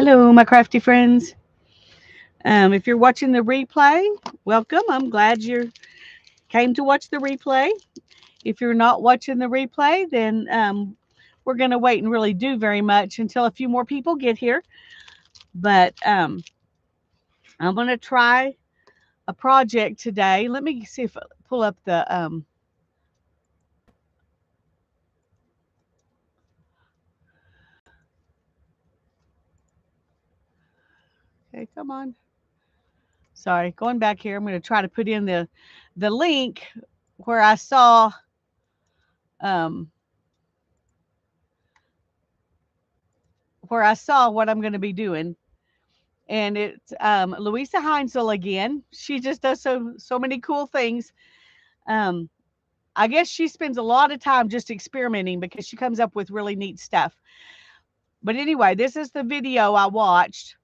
Hello, my crafty friends. If you're watching the replay, welcome. I'm glad you came to watch the replay. If you're not watching the replay, then we're going to wait and really do very much until a few more people get here. But I'm going to try a project today. Let me see if I pull up the. Okay, come on. Sorry, going back here. I'm going to try to put in the link where I saw. Um, where I saw what I'm going to be doing. And it's Louisa Heinzel again. She just does so many cool things. Um, I guess she spends a lot of time just experimenting because she comes up with really neat stuff. But anyway, this is the video I watched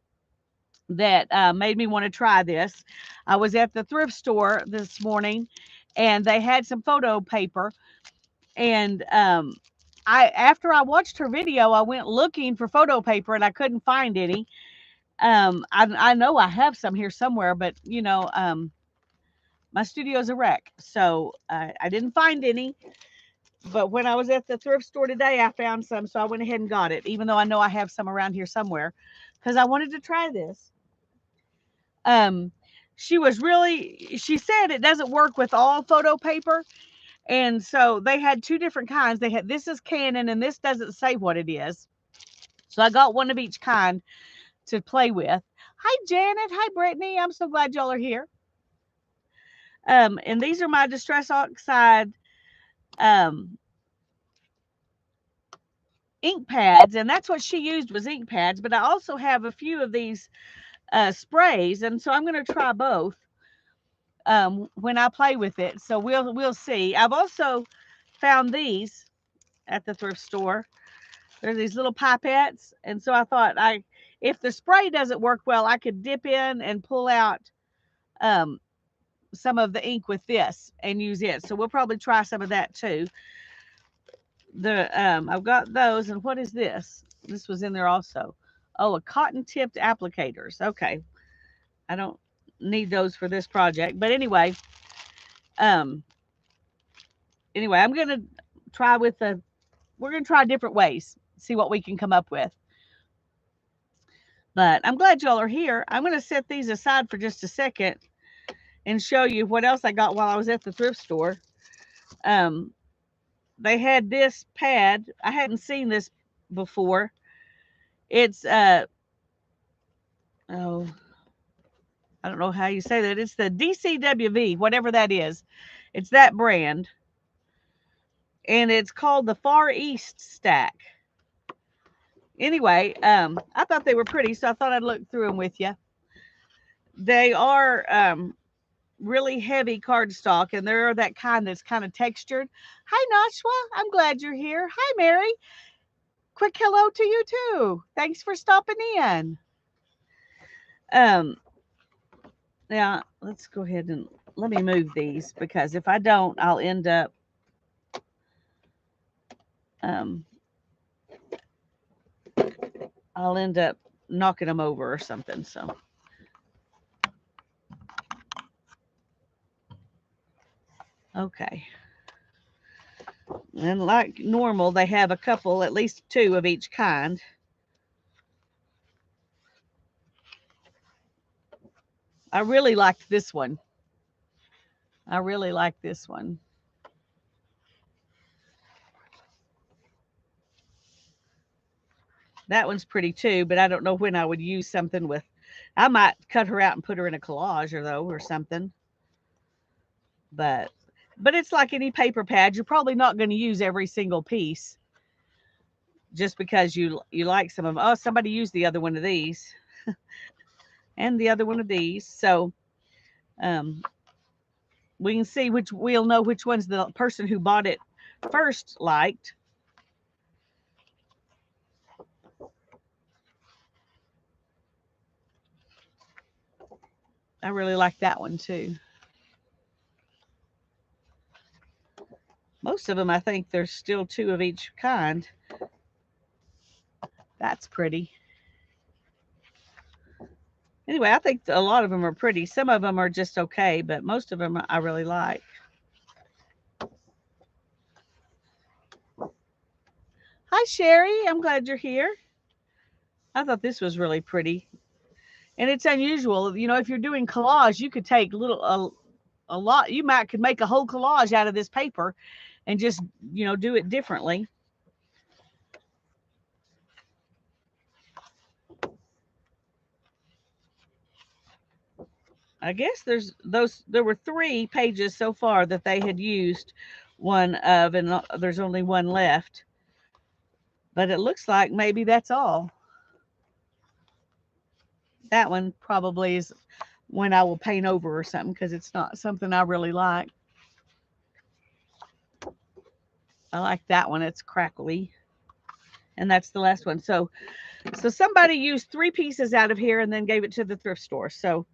that made me want to try this. I was at the thrift store this morning, and they had some photo paper. And after I watched her video, I went looking for photo paper, and I couldn't find any. I know I have some here somewhere, but my studio's a wreck, so I didn't find any. But when I was at the thrift store today, I found some, so I went ahead and got it, even though I know I have some around here somewhere, because I wanted to try this. Um, she said it doesn't work with all photo paper, and so they had two different kinds. They had this is Canon, and this doesn't say what it is. So I got one of each kind to play with. Hi, Janet. Hi, Brittany. I'm so glad y'all are here. And these are my Distress Oxide um, ink pads, and that's what she used was ink pads. But I also have a few of these sprays, and so I'm going to try both when I play with it. So we'll see. I've also found these at the thrift store. They're these little pipettes, and so I thought if the spray doesn't work well, I could dip in and pull out um, some of the ink with this and use it. So we'll probably try some of that too. I've got those, and what is this? This was in there also. Oh, a cotton tipped applicators. Okay, I don't need those for this project, but um, I'm gonna try with the. We're gonna try different ways, see what we can come up with. But I'm glad y'all are here. I'm gonna set these aside for just a second and show you what else I got while I was at the thrift store. Um, they had this pad. I hadn't seen this before. It's oh, I don't know how you say that. It's the DCWV, whatever that is. It's that brand. And it's called the Far East Stack. Anyway, I thought they were pretty, so I thought I'd look through them with you. They are really heavy cardstock, and they're that kind that's kind of textured. Hi, Nashwa. I'm glad you're here. Hi, Mary. Quick hello to you, too. Thanks for stopping in. Um, Now, let's go ahead and let me move these because if I don't, um, I'll end up knocking them over or something. So, okay. And like normal, they have a couple, at least two of each kind. I really liked this one. I really like this one. That one's pretty too, but I don't know when I would use something with. I might cut her out and put her in a collage or something. But it's like any paper pad. You're probably not going to use every single piece just because you like some of them. Oh, somebody used the other one of these and the other one of these. So um, we can see we'll know which ones the person who bought it first liked. I really like that one too. Most of them, I think there's still two of each kind. That's pretty. Anyway, I think a lot of them are pretty. Some of them are just okay, but most of them I really like. Hi, Sherry. I'm glad you're here. I thought this was really pretty. And it's unusual. You know, if you're doing collage, you could take a lot. You might could make a whole collage out of this paper and just, do it differently. I guess there were 3 pages so far that they had used one of, and there's only one left. But it looks like maybe that's all. That one probably is one I will paint over or something because it's not something I really like. I like that one. It's crackly. And that's the last one. So somebody used 3 pieces out of here and then gave it to the thrift store. So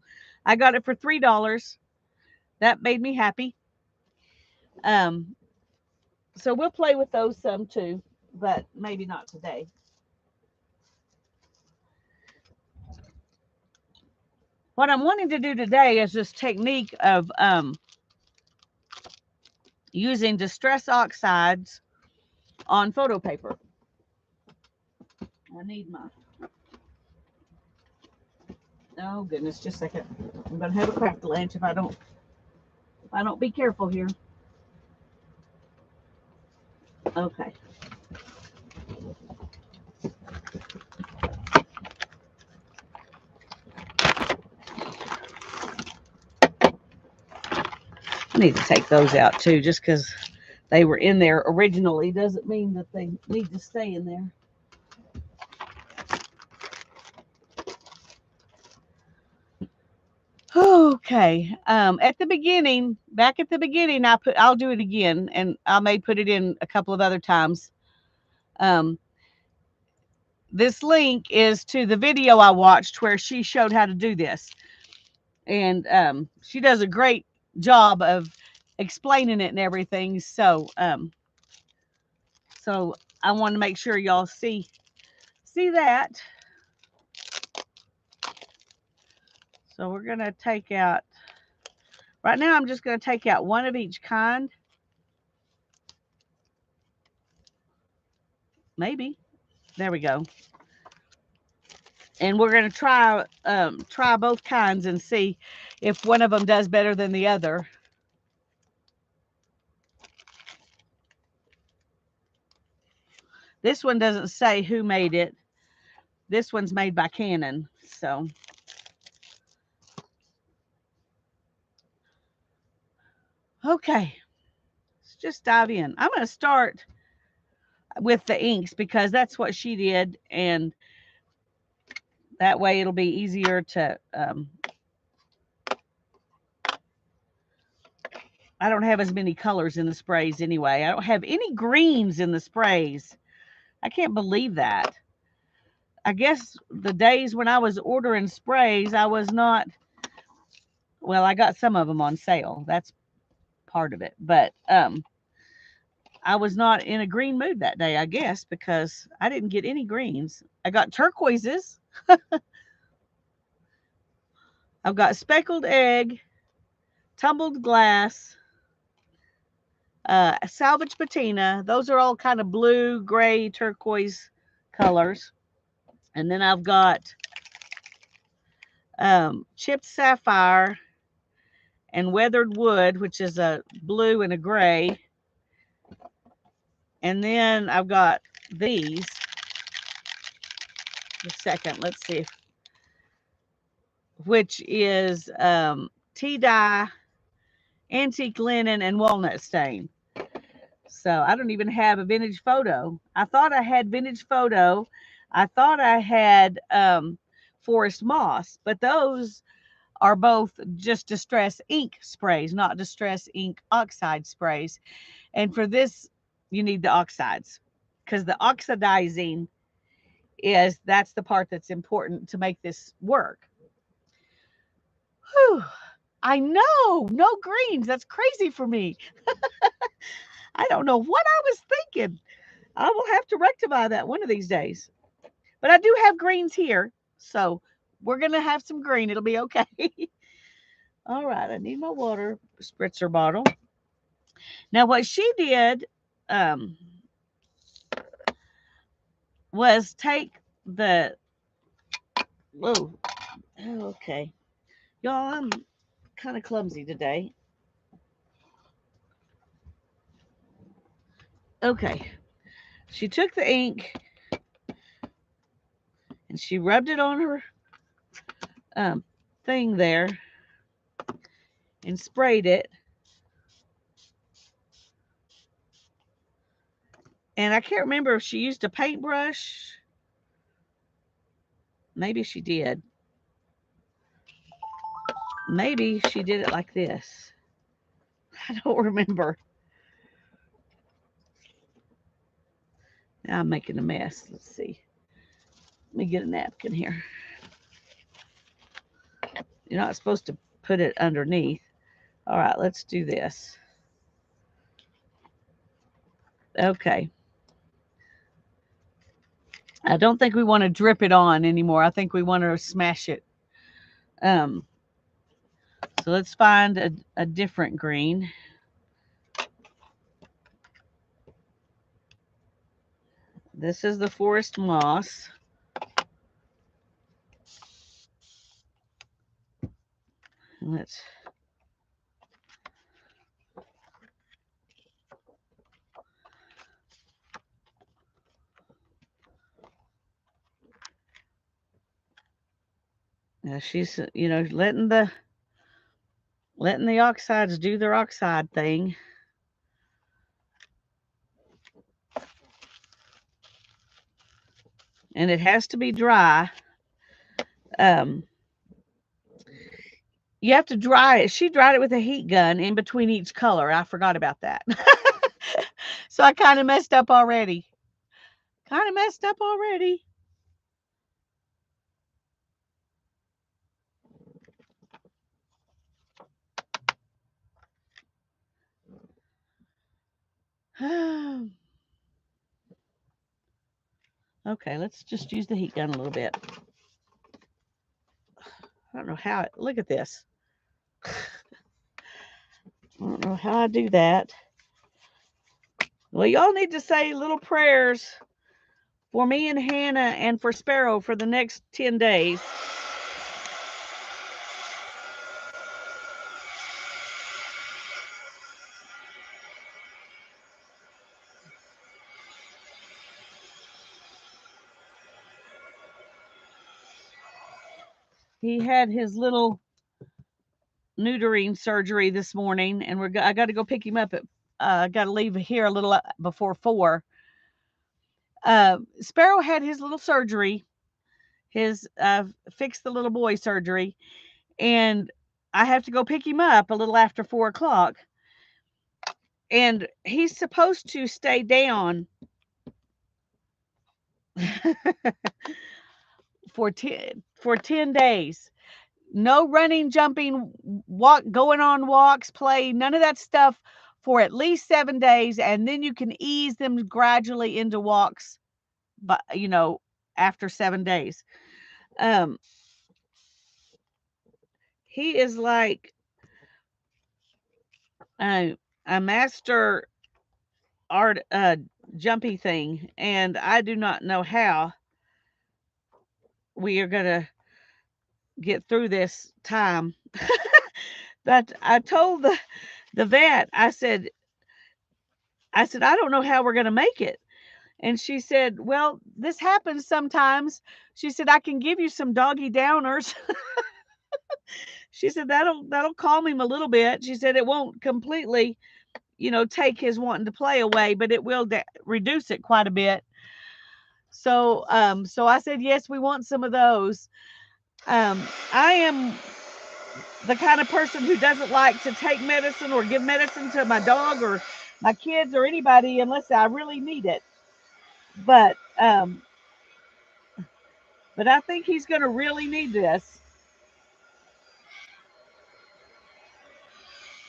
I got it for $3. That made me happy. Um, so we'll play with those some too, but maybe not today. What I'm wanting to do today is this technique of using distress oxides on photo paper. I need my, oh goodness, just a second. I'm gonna have a cracked lunch if I don't be careful here. Okay. I need to take those out too, just because they were in there originally doesn't mean that they need to stay in there. Okay. Back at the beginning, I'll do it again, and I may put it in a couple of other times. Um, this link is to the video I watched where she showed how to do this, and she does a great job of explaining it and everything. So I want to make sure y'all see that. So we're gonna take out. Right now, I'm just gonna take out one of each kind. Maybe. There we go. And we're going to try both kinds and see if one of them does better than the other. This one doesn't say who made it. This one's made by Canon. So okay, let's just dive in. I'm going to start with the inks because that's what she did, and that way it'll be easier to I don't have as many colors in the sprays anyway. I don't have any greens in the sprays. I can't believe that. I guess the days when I was ordering sprays, I was not, well, I got some of them on sale. That's part of it. But I was not in a green mood that day, I guess, because I didn't get any greens. I got turquoises. I've got speckled egg, tumbled glass, salvage patina. Those are all kind of blue, gray, turquoise colors. And then I've got chipped sapphire and weathered wood, which is a blue and a gray. And then I've got these. A second, let's see. Which is tea dye, antique linen, and walnut stain. So I don't even have a vintage photo. I thought I had vintage photo. I thought I had forest moss, but those are both just distress ink sprays, not distress ink oxide sprays. And for this, you need the oxides because the oxidizing that's the part that's important to make this work. Whew. I know, no greens. That's crazy for me. I don't know what I was thinking. I will have to rectify that one of these days. But I do have greens here, so we're going to have some green. It'll be okay. All right, I need my water spritzer bottle. Now, what she did um, was take the, whoa, okay. Y'all, I'm kind of clumsy today. Okay, she took the ink and she rubbed it on her um, thing there and sprayed it. And I can't remember if she used a paintbrush. Maybe she did. Maybe she did it like this. I don't remember. Now I'm making a mess. Let's see. Let me get a napkin here. You're not supposed to put it underneath. All right, let's do this. Okay. I don't think we want to drip it on anymore. I think we want to smash it. So let's find a different green. This is the forest moss. Let's now she's letting the oxides do their oxide thing. And it has to be dry. You have to dry it. She dried it with a heat gun in between each color. I forgot about that. So I kind of messed up already. Okay, let's just use the heat gun a little bit. I don't know how look at this. I don't know how I do that. Well, y'all need to say little prayers for me and Hannah and for Sparrow for the next 10 days. He had his little neutering surgery this morning, and I got to go pick him up at. I got to leave here a little before 4. Sparrow had his little surgery, his fix the little boy surgery, and I have to go pick him up a little after 4:00. And he's supposed to stay down for 10 days. No running, jumping, going on walks, play, none of that stuff for at least 7 days, and then you can ease them gradually into walks, but after 7 days. He is like a master art jumpy thing, and I do not know how we are gonna get through this time. That I told the vet, I said, I don't know how we're gonna make it. And she said, well, this happens sometimes. She said, I can give you some doggy downers. She said, that'll calm him a little bit. She said, it won't completely, take his wanting to play away, but it will reduce it quite a bit. So I said, yes, we want some of those. I am the kind of person who doesn't like to take medicine or give medicine to my dog or my kids or anybody unless I really need it. But I think he's going to really need this.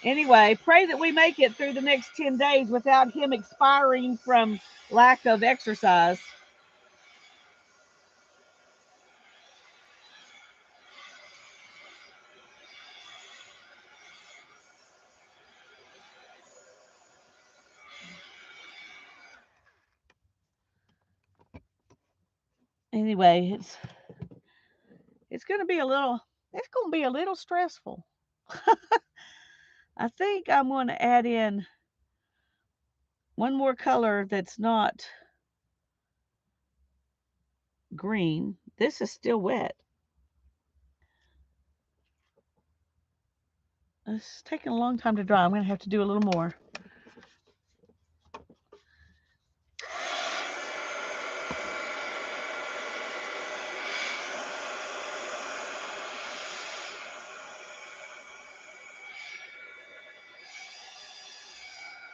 Anyway, pray that we make it through the next 10 days without him expiring from lack of exercise. Anyway, it's going to be a little stressful. I think I'm going to add in one more color that's not green. This is still wet. It's taking a long time to dry. I'm going to have to do a little more.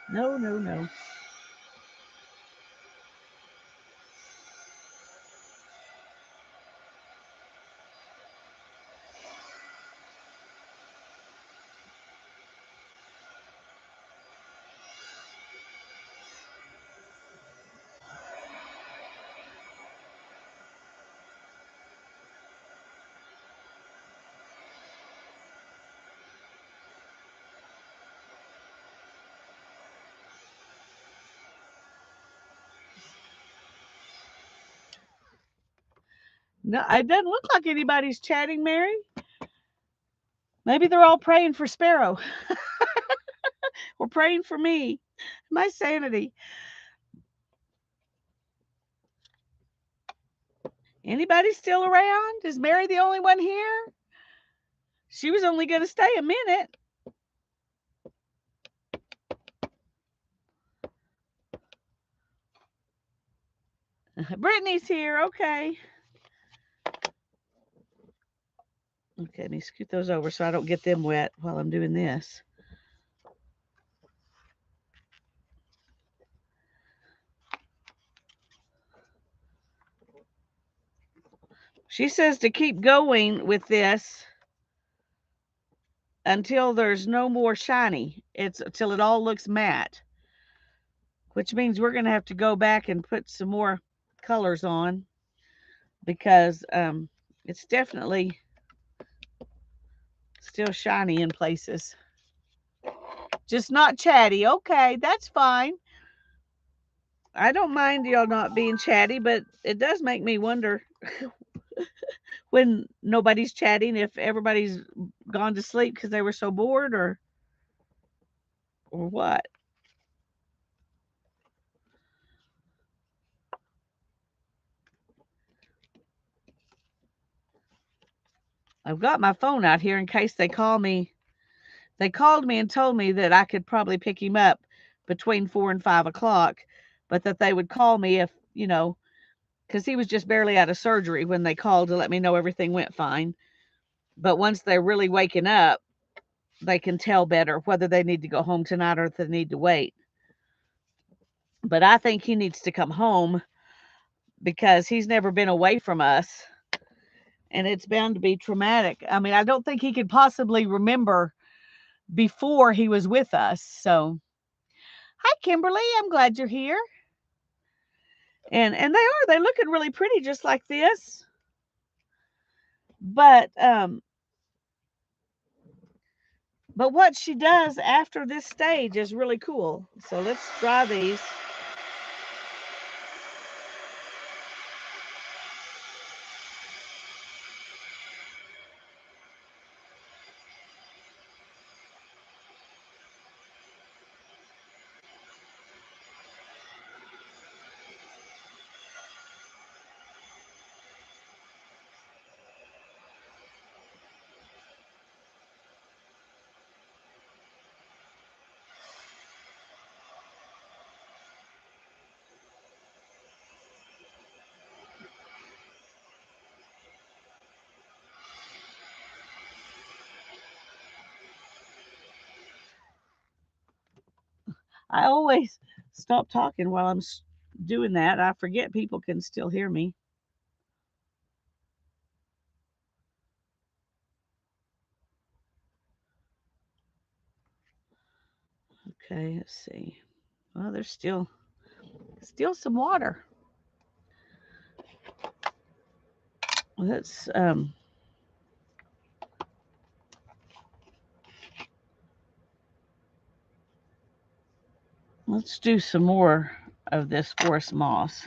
No, no, no. No, it doesn't look like anybody's chatting, Mary. Maybe they're all praying for Sparrow or praying for me, my sanity. Anybody still around? Is Mary the only one here? She was only going to stay a minute. Brittany's here. Okay. Okay, let me scoot those over so I don't get them wet while I'm doing this. She says to keep going with this until there's no more shiny. It's until it all looks matte, which means we're going to have to go back and put some more colors on because it's definitely still shiny in places. Just not chatty. Okay, that's fine. I don't mind y'all not being chatty, but it does make me wonder when nobody's chatting if everybody's gone to sleep because they were so bored or what. I've got my phone out here in case they call me. They called me and told me that I could probably pick him up between 4 and 5 o'clock, but that they would call me if, because he was just barely out of surgery when they called to let me know everything went fine. But once they're really waking up, they can tell better whether they need to go home tonight or if they need to wait. But I think he needs to come home because he's never been away from us and it's bound to be traumatic. I mean, I don't think he could possibly remember before he was with us. So, hi Kimberly, I'm glad you're here. And they're looking really pretty just like this. But what she does after this stage is really cool. So let's dry these. I always stop talking while I'm doing that. I forget people can still hear me. Okay, let's see. Well, there's still some water. Let's let's do some more of this forest moss.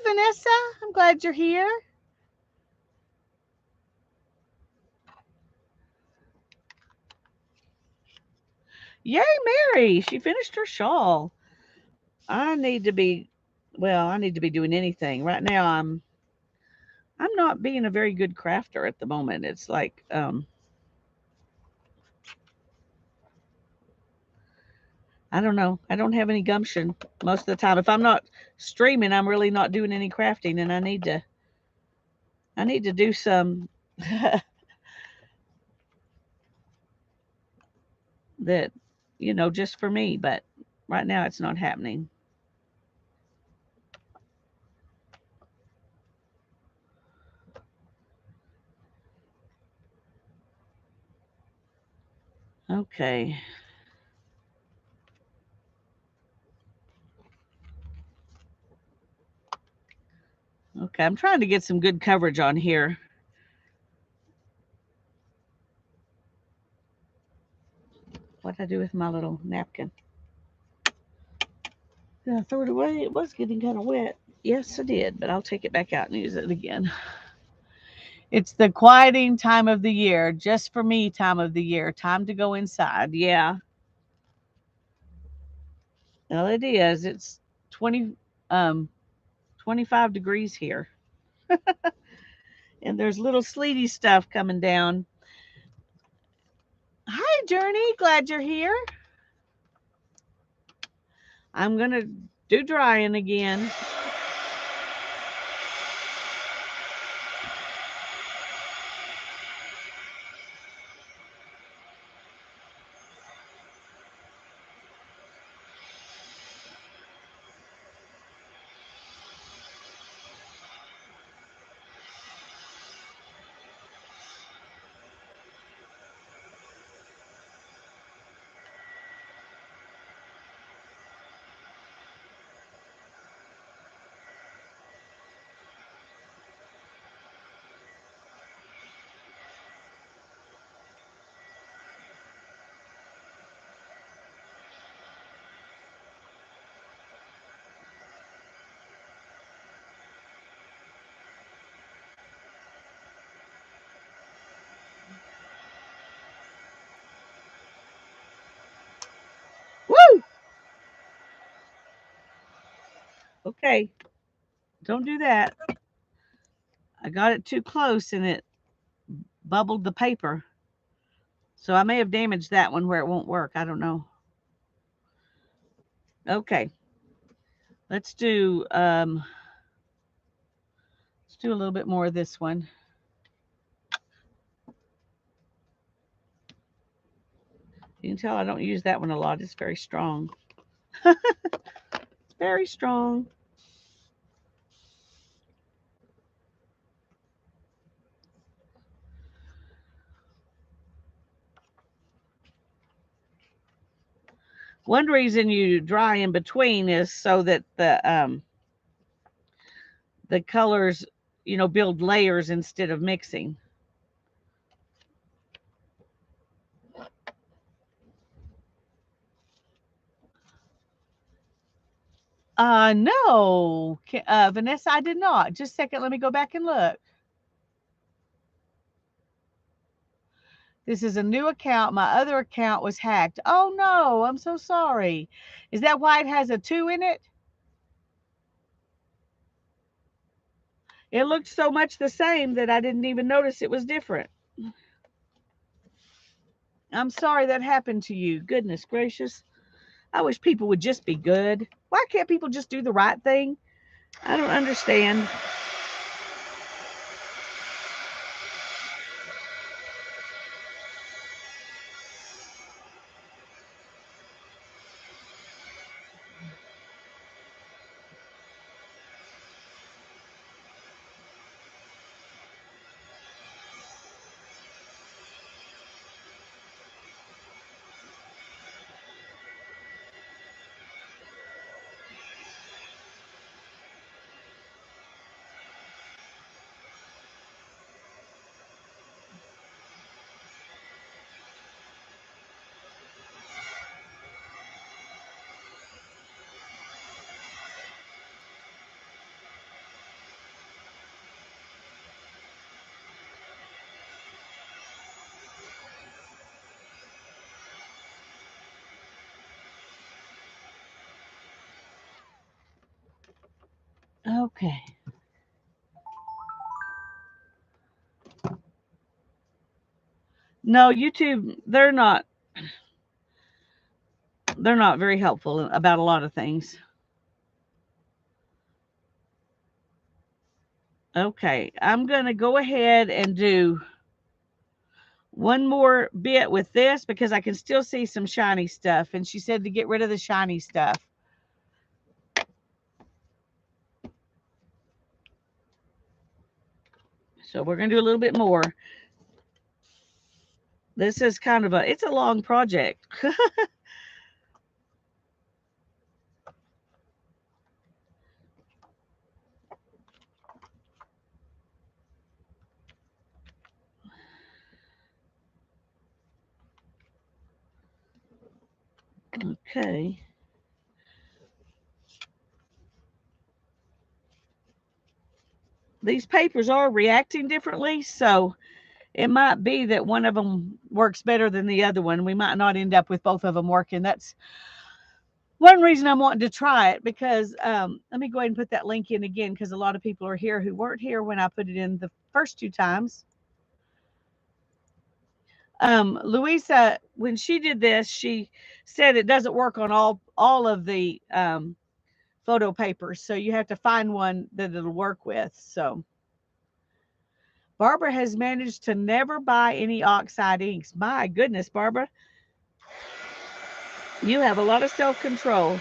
Vanessa. I'm glad you're here. Yay, Mary. She finished her shawl. I need to be I need to be doing anything. Right now I'm not being a very good crafter at the moment. It's like I don't know. I don't have any gumption most of the time. If I'm not streaming, I'm really not doing any crafting, and I need to do some that just for me, but right now it's not happening. Okay. Okay, I'm trying to get some good coverage on here. What did I do with my little napkin? Did I throw it away? It was getting kind of wet. Yes, I did, but I'll take it back out and use it again. It's the quieting time of the year, just for me time of the year. Time to go inside. Yeah. Well, it is. It's 20 um 25 degrees here. And there's little sleety stuff coming down. Hi, Journey. Glad you're here. I'm going to do drying again. Woo! Okay. Don't do that. I got it too close and it bubbled the paper. So I may have damaged that one where it won't work. I don't know. Okay. Let's do let's do a little bit more of this one. You can tell I don't use that one a lot. It's very strong. It's very strong. One reason you dry in between is so that the colors, build layers instead of mixing. No, Vanessa, I did not. Just a second, let me go back and look. This is a new account. My other account was hacked. Oh no, I'm so sorry. Is that why it has a 2 in it? It looked so much the same that I didn't even notice it was different. I'm sorry that happened to you. Goodness gracious. I wish people would just be good. Why can't people just do the right thing? I don't understand. Okay. No, YouTube, they're not very helpful about a lot of things. Okay, I'm going to go ahead and do one more bit with this because I can still see some shiny stuff. And she said to get rid of the shiny stuff. So we're going to do a little bit more. This is kind of it's a long project. Okay. These papers are reacting differently, so it might be that one of them works better than the other one. We might not end up with both of them working. That's one reason I'm wanting to try it because let me go ahead and put that link in again because a lot of people are here who weren't here when I put it in the first two times. Louisa, when she did this, she said it doesn't work on all of the photo papers, so you have to find one that it'll work with. So Barbara has managed to never buy any Oxide inks. My goodness, Barbara, you have a lot of self control.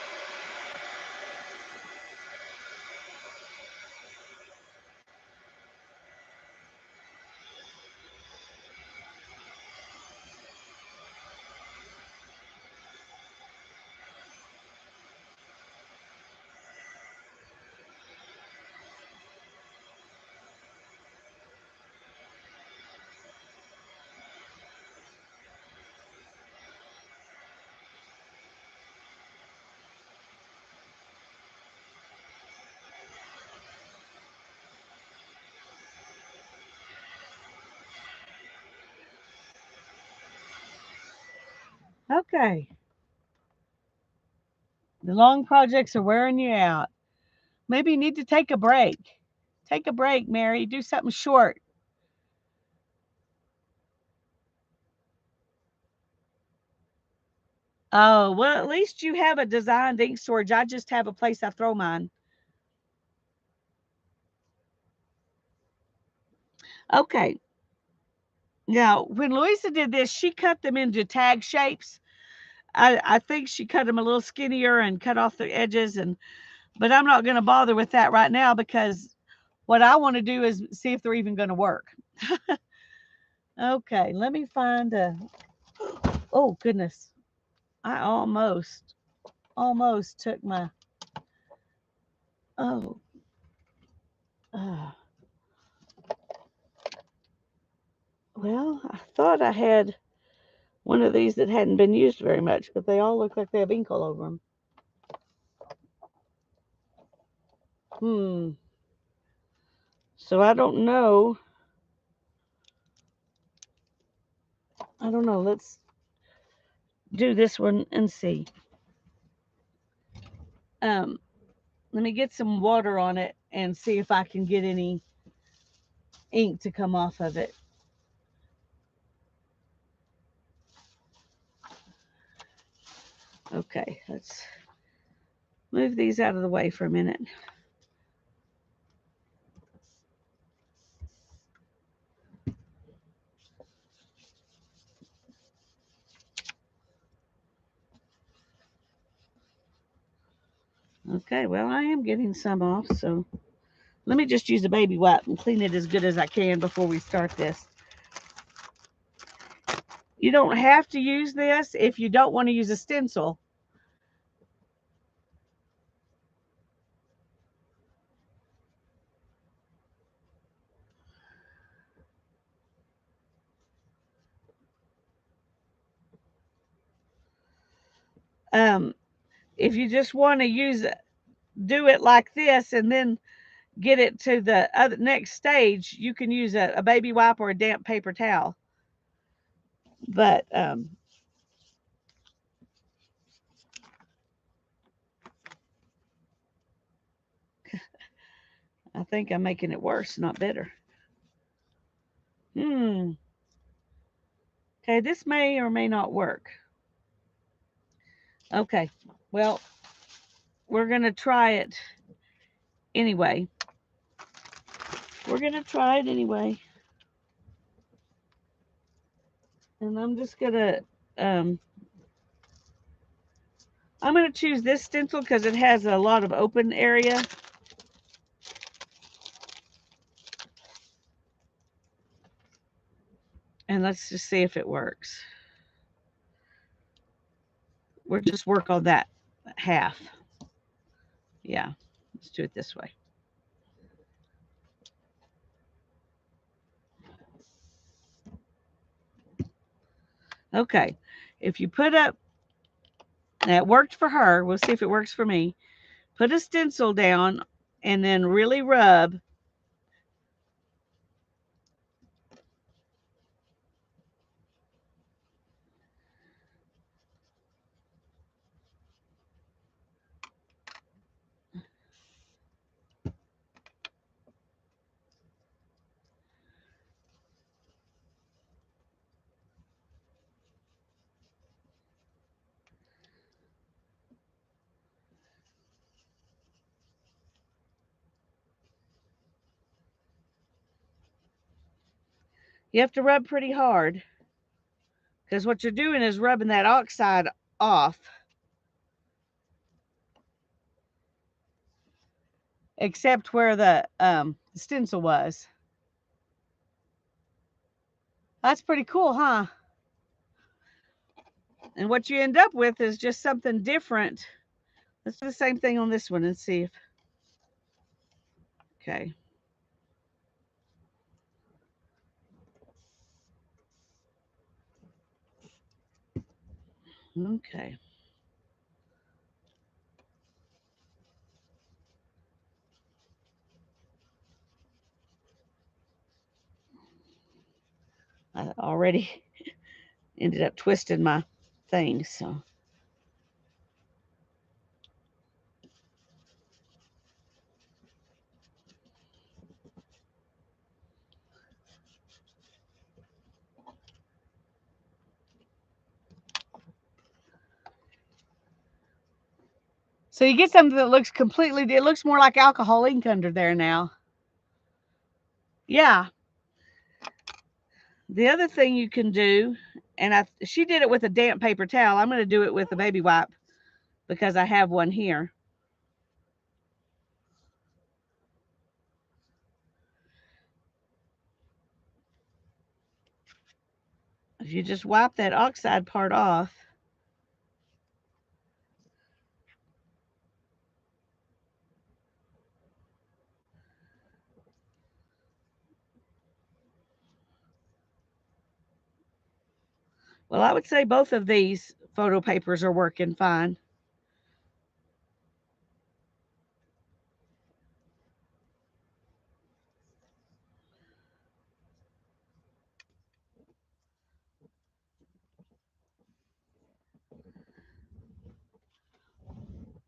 Okay, the long projects are wearing you out. Maybe you need to take a break. Take a break, Mary. Do something short. Oh, well, at least you have a designed ink storage. I just have a place I throw mine. Okay. Now, when Louisa did this, she cut them into tag shapes. I think she cut them a little skinnier and cut off the edges but I'm not going to bother with that right now because what I want to do is see if they're even going to work. Okay, let me find a oh goodness. I almost took my oh uh, well, I thought I had one of these that hadn't been used very much, but they all look like they have ink all over them. Hmm. So I don't know. I don't know. Let's do this one and see. Um, Let me get some water on it and see if I can get any ink to come off of it. Okay, let's move these out of the way for a minute. Okay, well, I am getting some off, so let me just use a baby wipe and clean it as good as I can before we start this. You don't have to use this if you don't want to use a stencil. Um, if you just want to do it like this and then get it to the other next stage, you can use a baby wipe or a damp paper towel. But I think I'm making it worse, not better. Okay, this may or may not work. Okay, well, we're going to try it anyway. We're going to try it anyway. And I'm just going to, I'm going to choose this stencil because it has a lot of open area. And let's just see if it works. We'll just work on that half. Yeah, let's do it this way. Okay, if you put up, that worked for her. We'll see if it works for me. Put a stencil down and then really rub. You have to rub pretty hard because what you're doing is rubbing that oxide off, except where the stencil was. That's pretty cool, huh? And what you end up with is just something different. Let's do the same thing on this one and see if, okay. Okay. I already ended up twisting my thing, so. So you get something that looks completely, it looks more like alcohol ink under there now. Yeah. The other thing you can do, and she did it with a damp paper towel. I'm going to do it with a baby wipe because I have one here. If you just wipe that oxide part off, well, I would say both of these photo papers are working fine.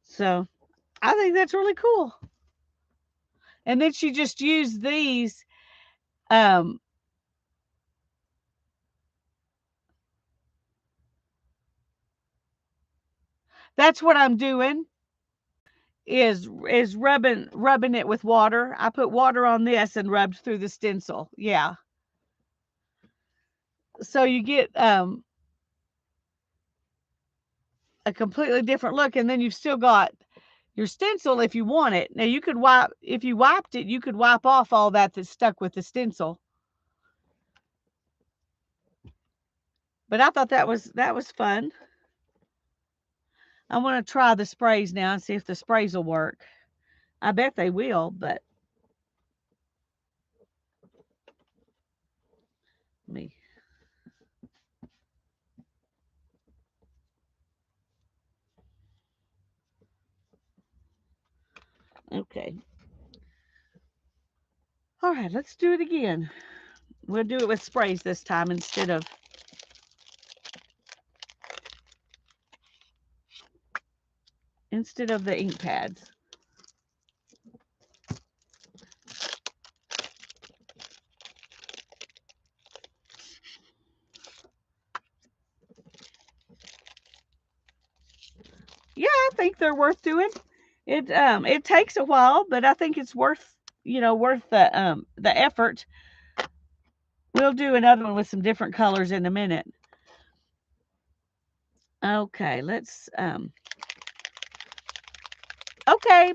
So I think that's really cool. And then she just used these. Um, that's what I'm doing. Is rubbing it with water. I put water on this and rubbed through the stencil. Yeah. So you get a completely different look, and then you've still got your stencil if you want it. Now you could wipe, if you wiped it, you could wipe off all that's stuck with the stencil. But I thought that was fun. I want to try the sprays now and see if the sprays will work. I bet they will, but me. Okay. All right, let's do it again. We'll do it with sprays this time instead of the ink pads. Yeah, I think they're worth doing. It takes a while, but I think it's worth worth the effort. We'll do another one with some different colors in a minute. Okay, let's okay,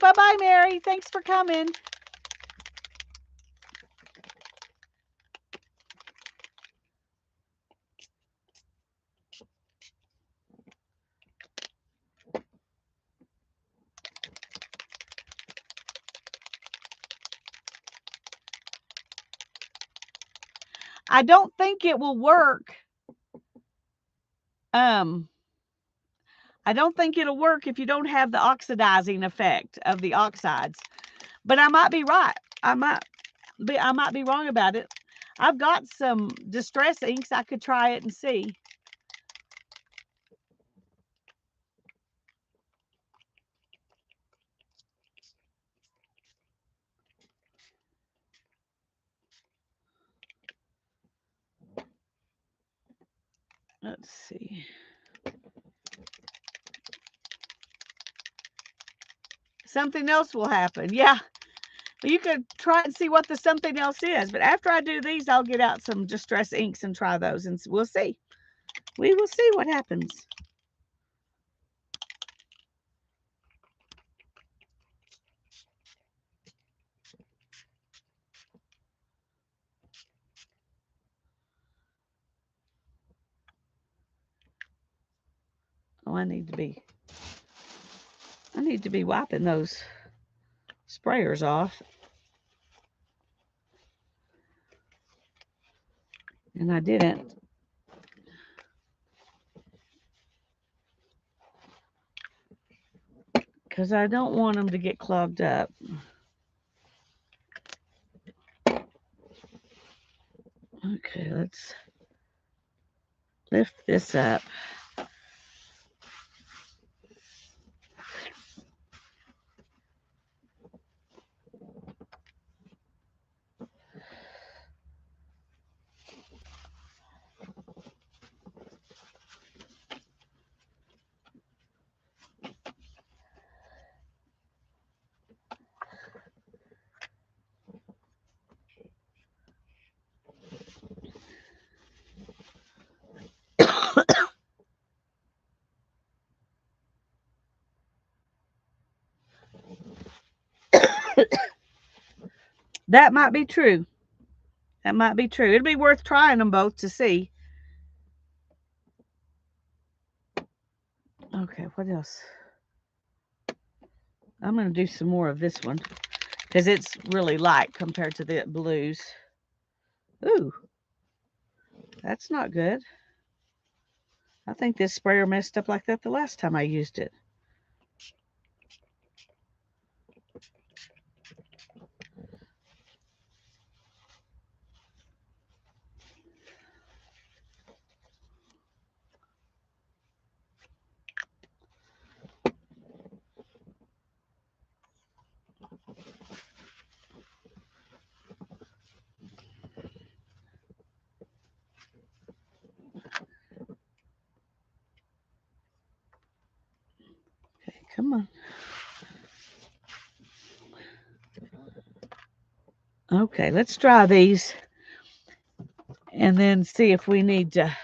bye-bye, Mary. Thanks for coming. I don't think it will work. Um, I don't think it'll work if you don't have the oxidizing effect of the oxides. But I might be right. I might be wrong about it. I've got some distress inks. I could try it and see. Let's see. Something else will happen. Yeah. You could try and see what the something else is. But after I do these, I'll get out some distress inks and try those, and we'll see. We will see what happens. Oh, I need to be wiping those sprayers off. And I didn't. Because I don't want them to get clogged up. Okay, let's lift this up. That might be true. That might be true. It'd be worth trying them both to see. Okay, what else? I'm going to do some more of this one because it's really light compared to the blues. Ooh, that's not good. I think this sprayer messed up like that the last time I used it. Okay, come on. Okay, let's try these and then see if we need to.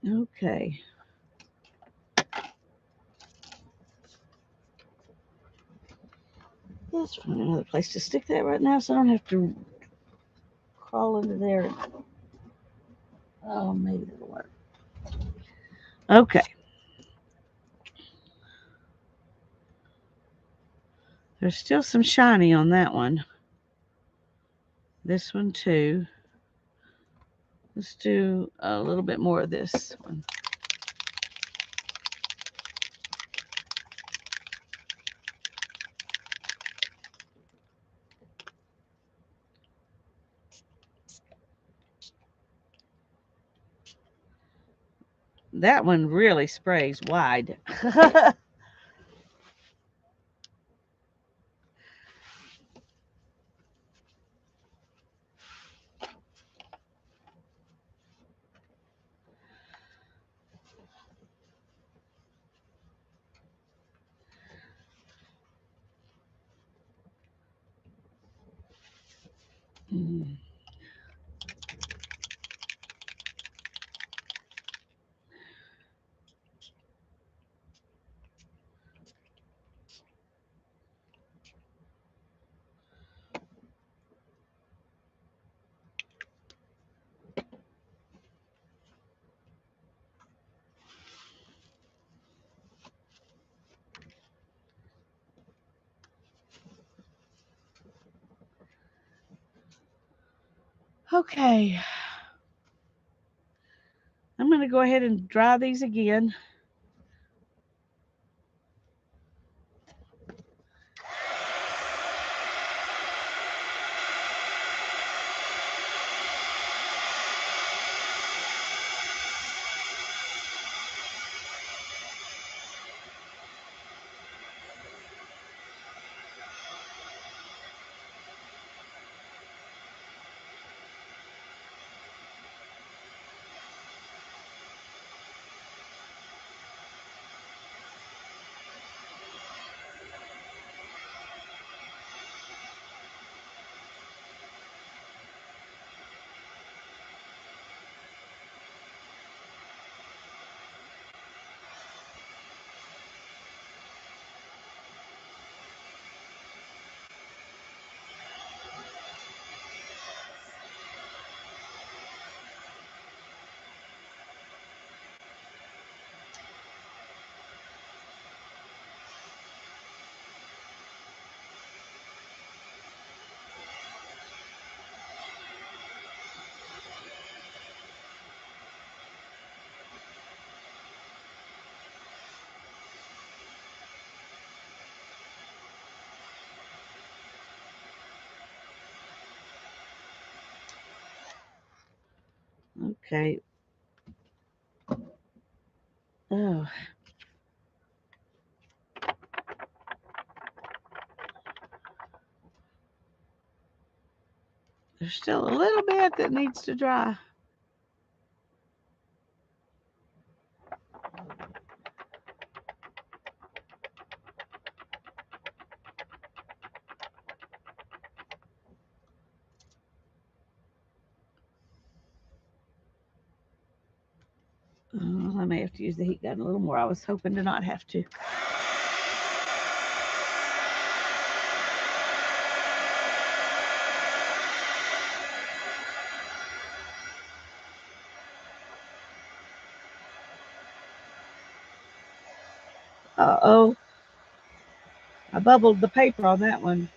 Okay. Let's find another place to stick that right now so I don't have to crawl into there. Oh, maybe that'll work. Okay. There's still some shiny on that one. This one too. Let's do a little bit more of this one. That one really sprays wide. Okay. I'm going to go ahead and dry these again. Okay. Oh, there's still a little bit that needs to dry. Oh, I may have to use the heat gun a little more. I was hoping to not have to. Uh-oh. I bubbled the paper on that one.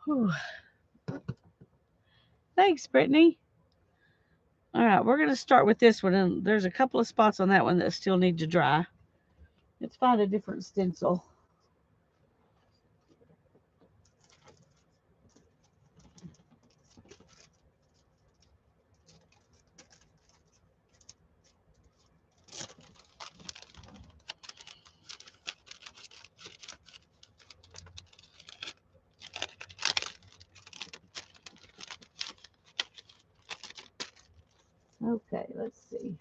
Whew. Thanks, Brittany. All right, we're going to start with this one. And there's a couple of spots on that one that still need to dry. Let's find a different stencil. Okay, let's see.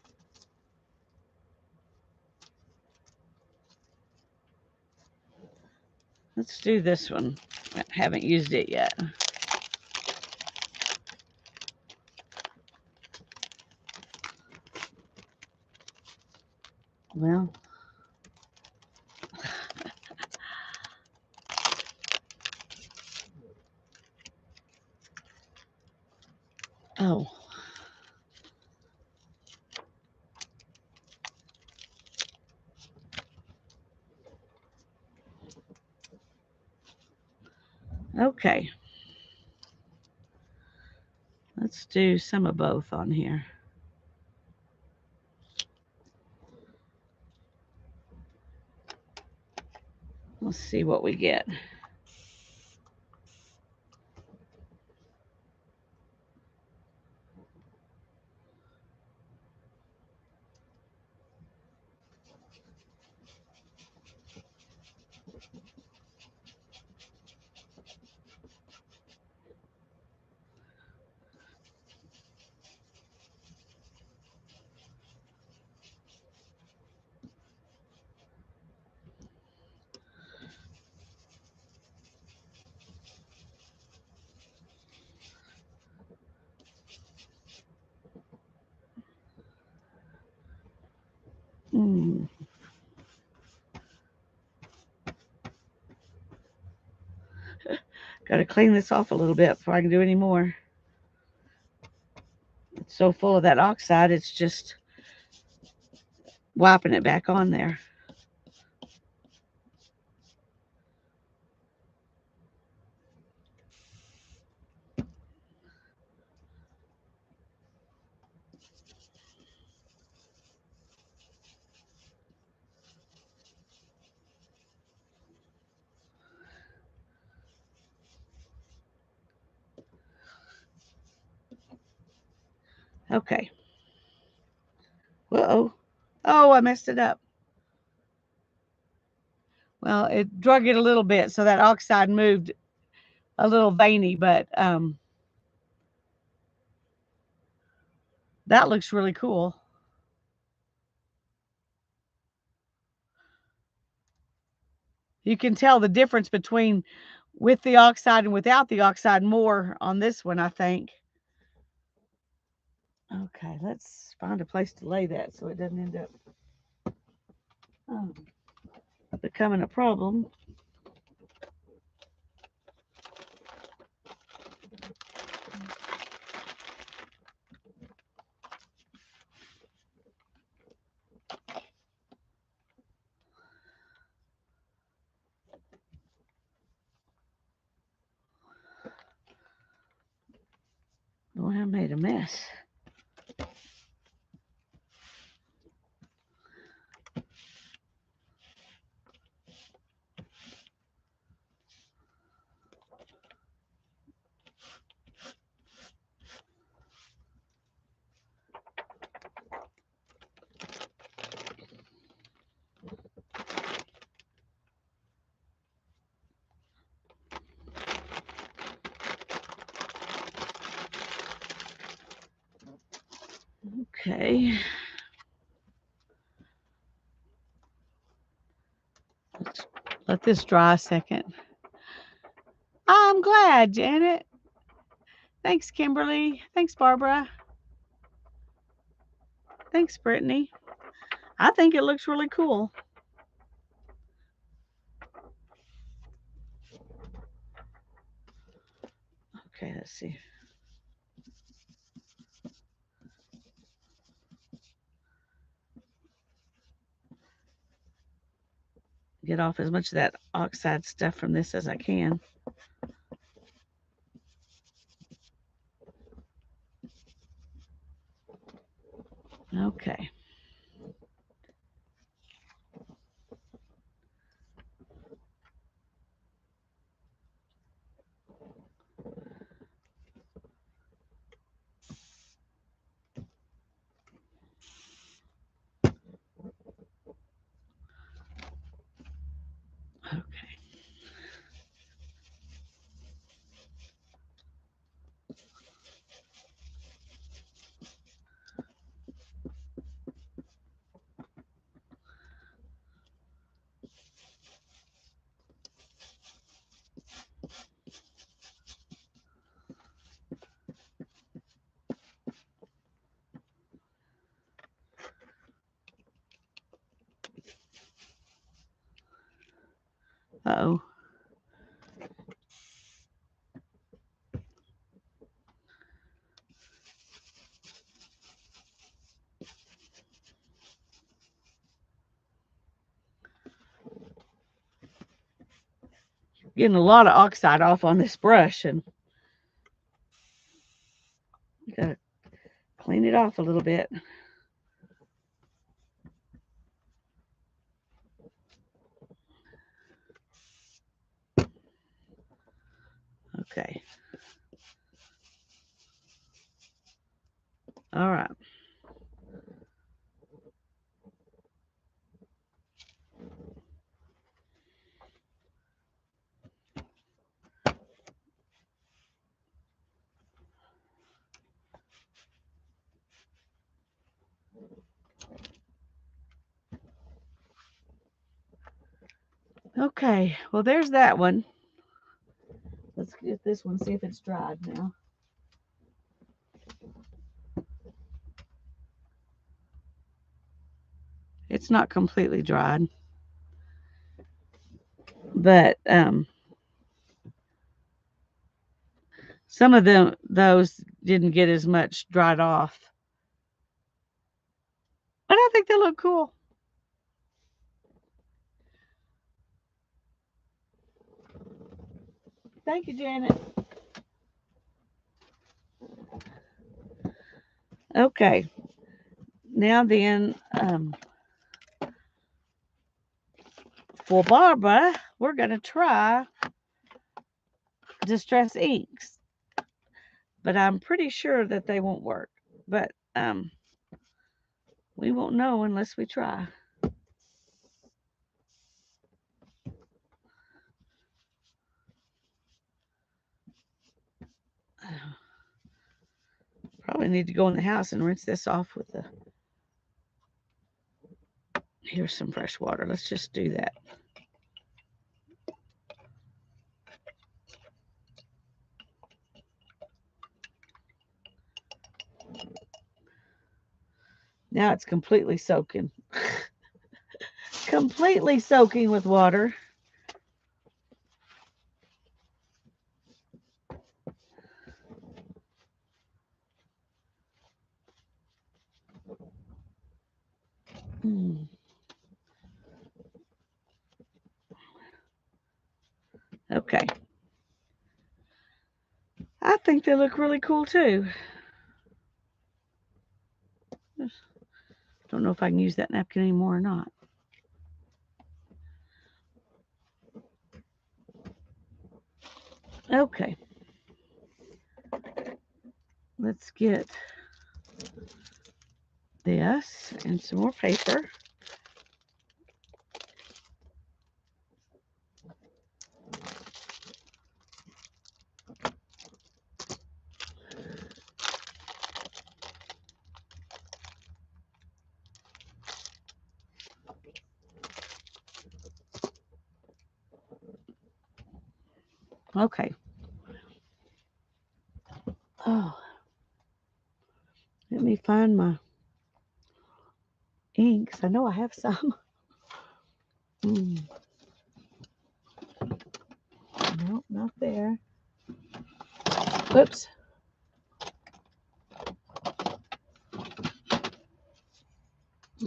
Let's do this one. I haven't used it yet. Well, oh, okay. Let's do some of both on here. Let's see what we get. Mm. Got to clean this off a little bit before I can do any more. It's so full of that oxide, it's just wiping it back on there. Okay. Uh-oh. Oh, I messed it up. Well, it drug it a little bit, so that oxide moved a little veiny, but that looks really cool. You can tell the difference between with the oxide and without the oxide more on this one, I think. Okay, let's find a place to lay that so it doesn't end up um, becoming a problem. Boy, I made a mess. Okay. Let's let this dry a second. I'm glad, Janet. Thanks, Kimberly. Thanks, Barbara. Thanks, Brittany. I think it looks really cool. Okay, let's see. Get off as much of that oxide stuff from this as I can. Okay. Okay. Uh-oh. Getting a lot of oxide off on this brush, and you gotta clean it off a little bit. Okay. All right. Okay. Well, there's that one. Let's get this one, see if it's dried now. It's not completely dried, but some of those didn't get as much dried off. But I think they look cool. Thank you, Janet. Okay. Now then, for Barbara, we're going to try Distress Inks. But I'm pretty sure that they won't work. But we won't know unless we try. Probably need to go in the house and rinse this off with the... Here's some fresh water. Let's just do that. Now it's completely soaking. Completely soaking with water. Okay. I think they look really cool too. Don't know if I can use that napkin anymore or not. Okay. Let's get this and some more paper. Okay. Oh, let me find my inks. I know I have some. Nope, not there. Oops.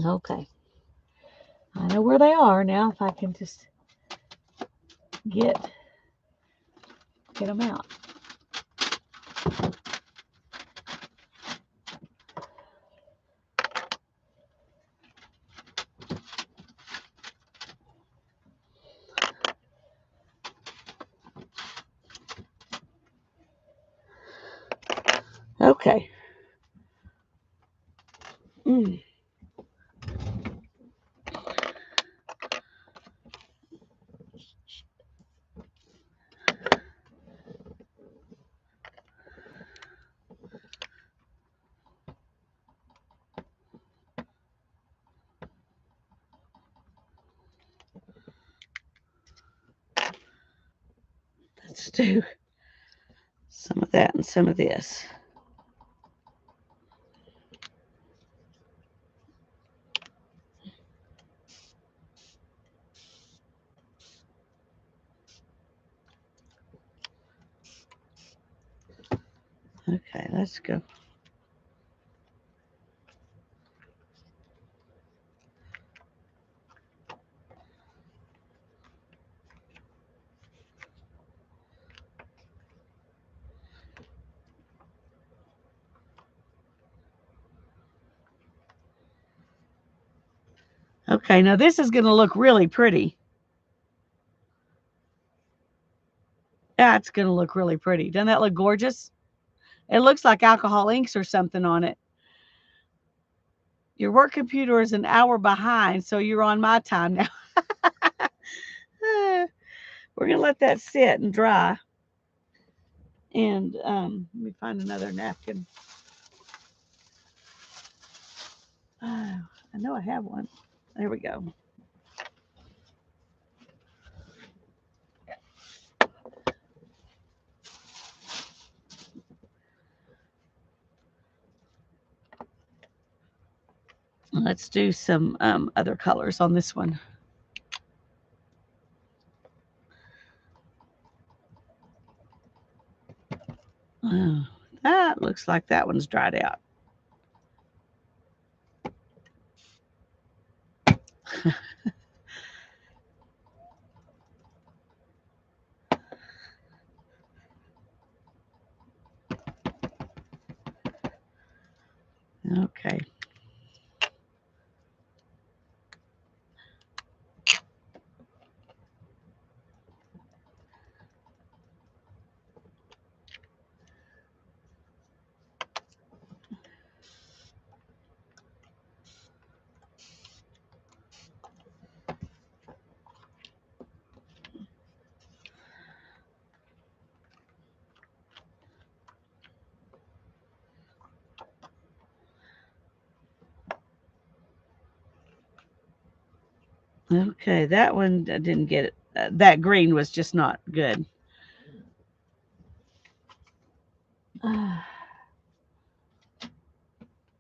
Okay. I know where they are now. If I can just get them out. Okay. Let's do some of that and some of this. Okay, let's go. Okay, now this is going to look really pretty. That's going to look really pretty. Doesn't that look gorgeous? It looks like alcohol inks or something on it. Your work computer is an hour behind, so you're on my time now. We're going to let that sit and dry. And let me find another napkin. I know I have one. There we go. Let's do some other colors on this one. Oh, that looks like that one's dried out. Okay. Okay, that one I didn't get it. That green was just not good.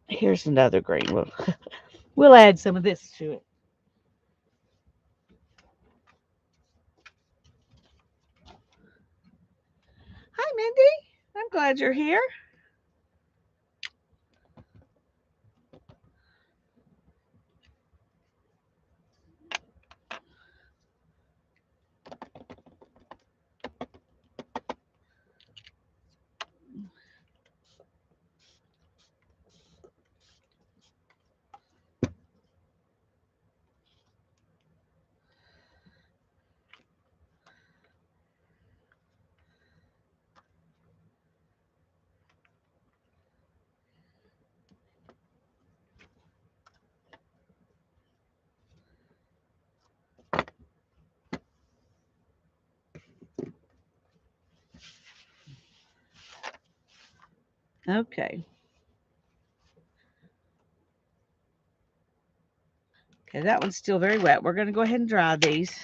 Here's another green. We'll add some of this to it. Hi, Mindy. I'm glad you're here. Okay. Okay, that one's still very wet. We're going to go ahead and dry these.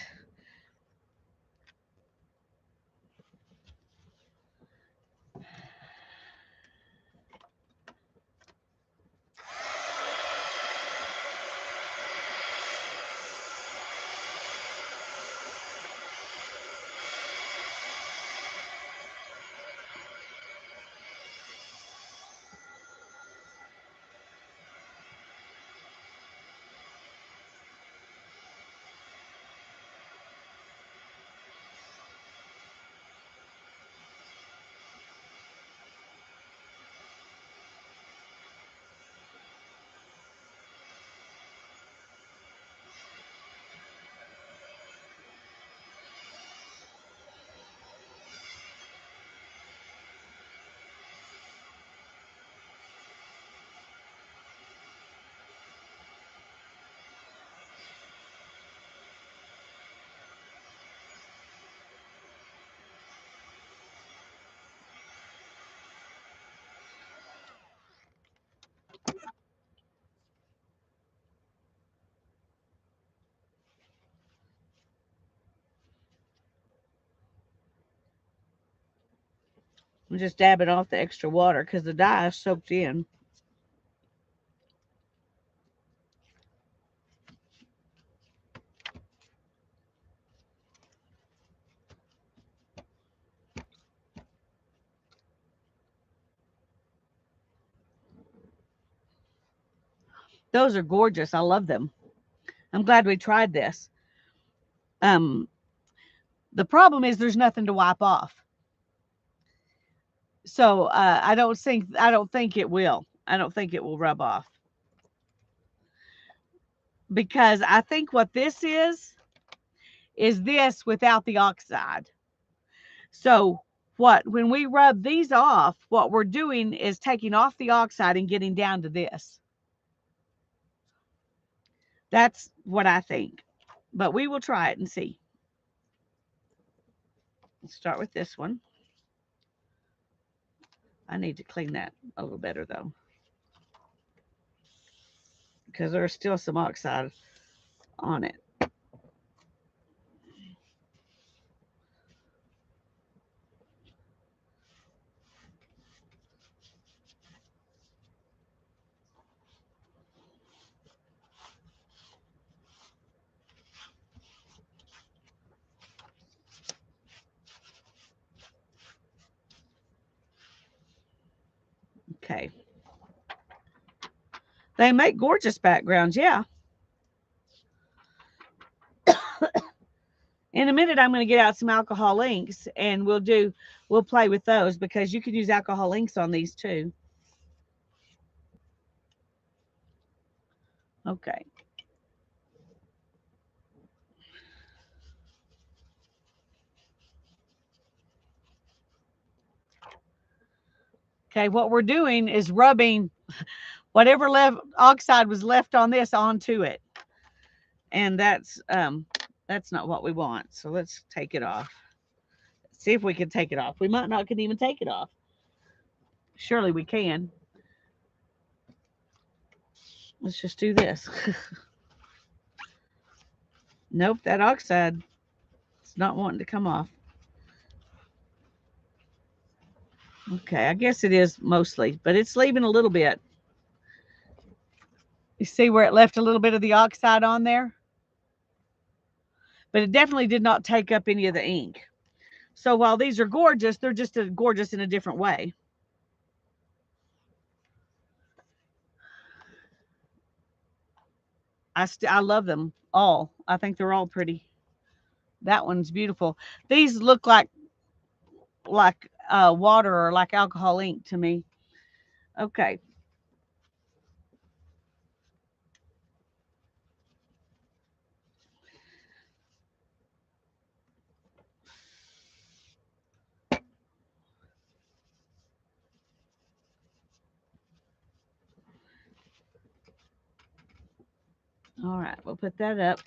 I'm just dabbing off the extra water because the dye is soaked in. Those are gorgeous. I love them. I'm glad we tried this. Um, the problem is there's nothing to wipe off. So I don't think it will. I don't think it will rub off because I think what this is this without the oxide. So what when we rub these off, what we're doing is taking off the oxide and getting down to this. That's what I think. But we will try it and see. Let's start with this one. I need to clean that a little better though, because there's still some oxide on it. Okay. They make gorgeous backgrounds, yeah. In a minute, I'm going to get out some alcohol inks and we'll play with those because you can use alcohol inks on these too. Okay. Okay. What we're doing is rubbing whatever left oxide was left on this onto it, and that's not what we want. So let's take it off. See if we can take it off. We might not can even take it off. Surely we can. Let's just do this. Nope, that oxide is not wanting to come off. Okay, I guess it is mostly, but it's leaving a little bit. You see where it left a little bit of the oxide on there? But it definitely did not take up any of the ink. So while these are gorgeous, they're just gorgeous in a different way. I love them all. I think they're all pretty. That one's beautiful. These look like water or like alcohol ink to me. Okay. All right. We'll put that up.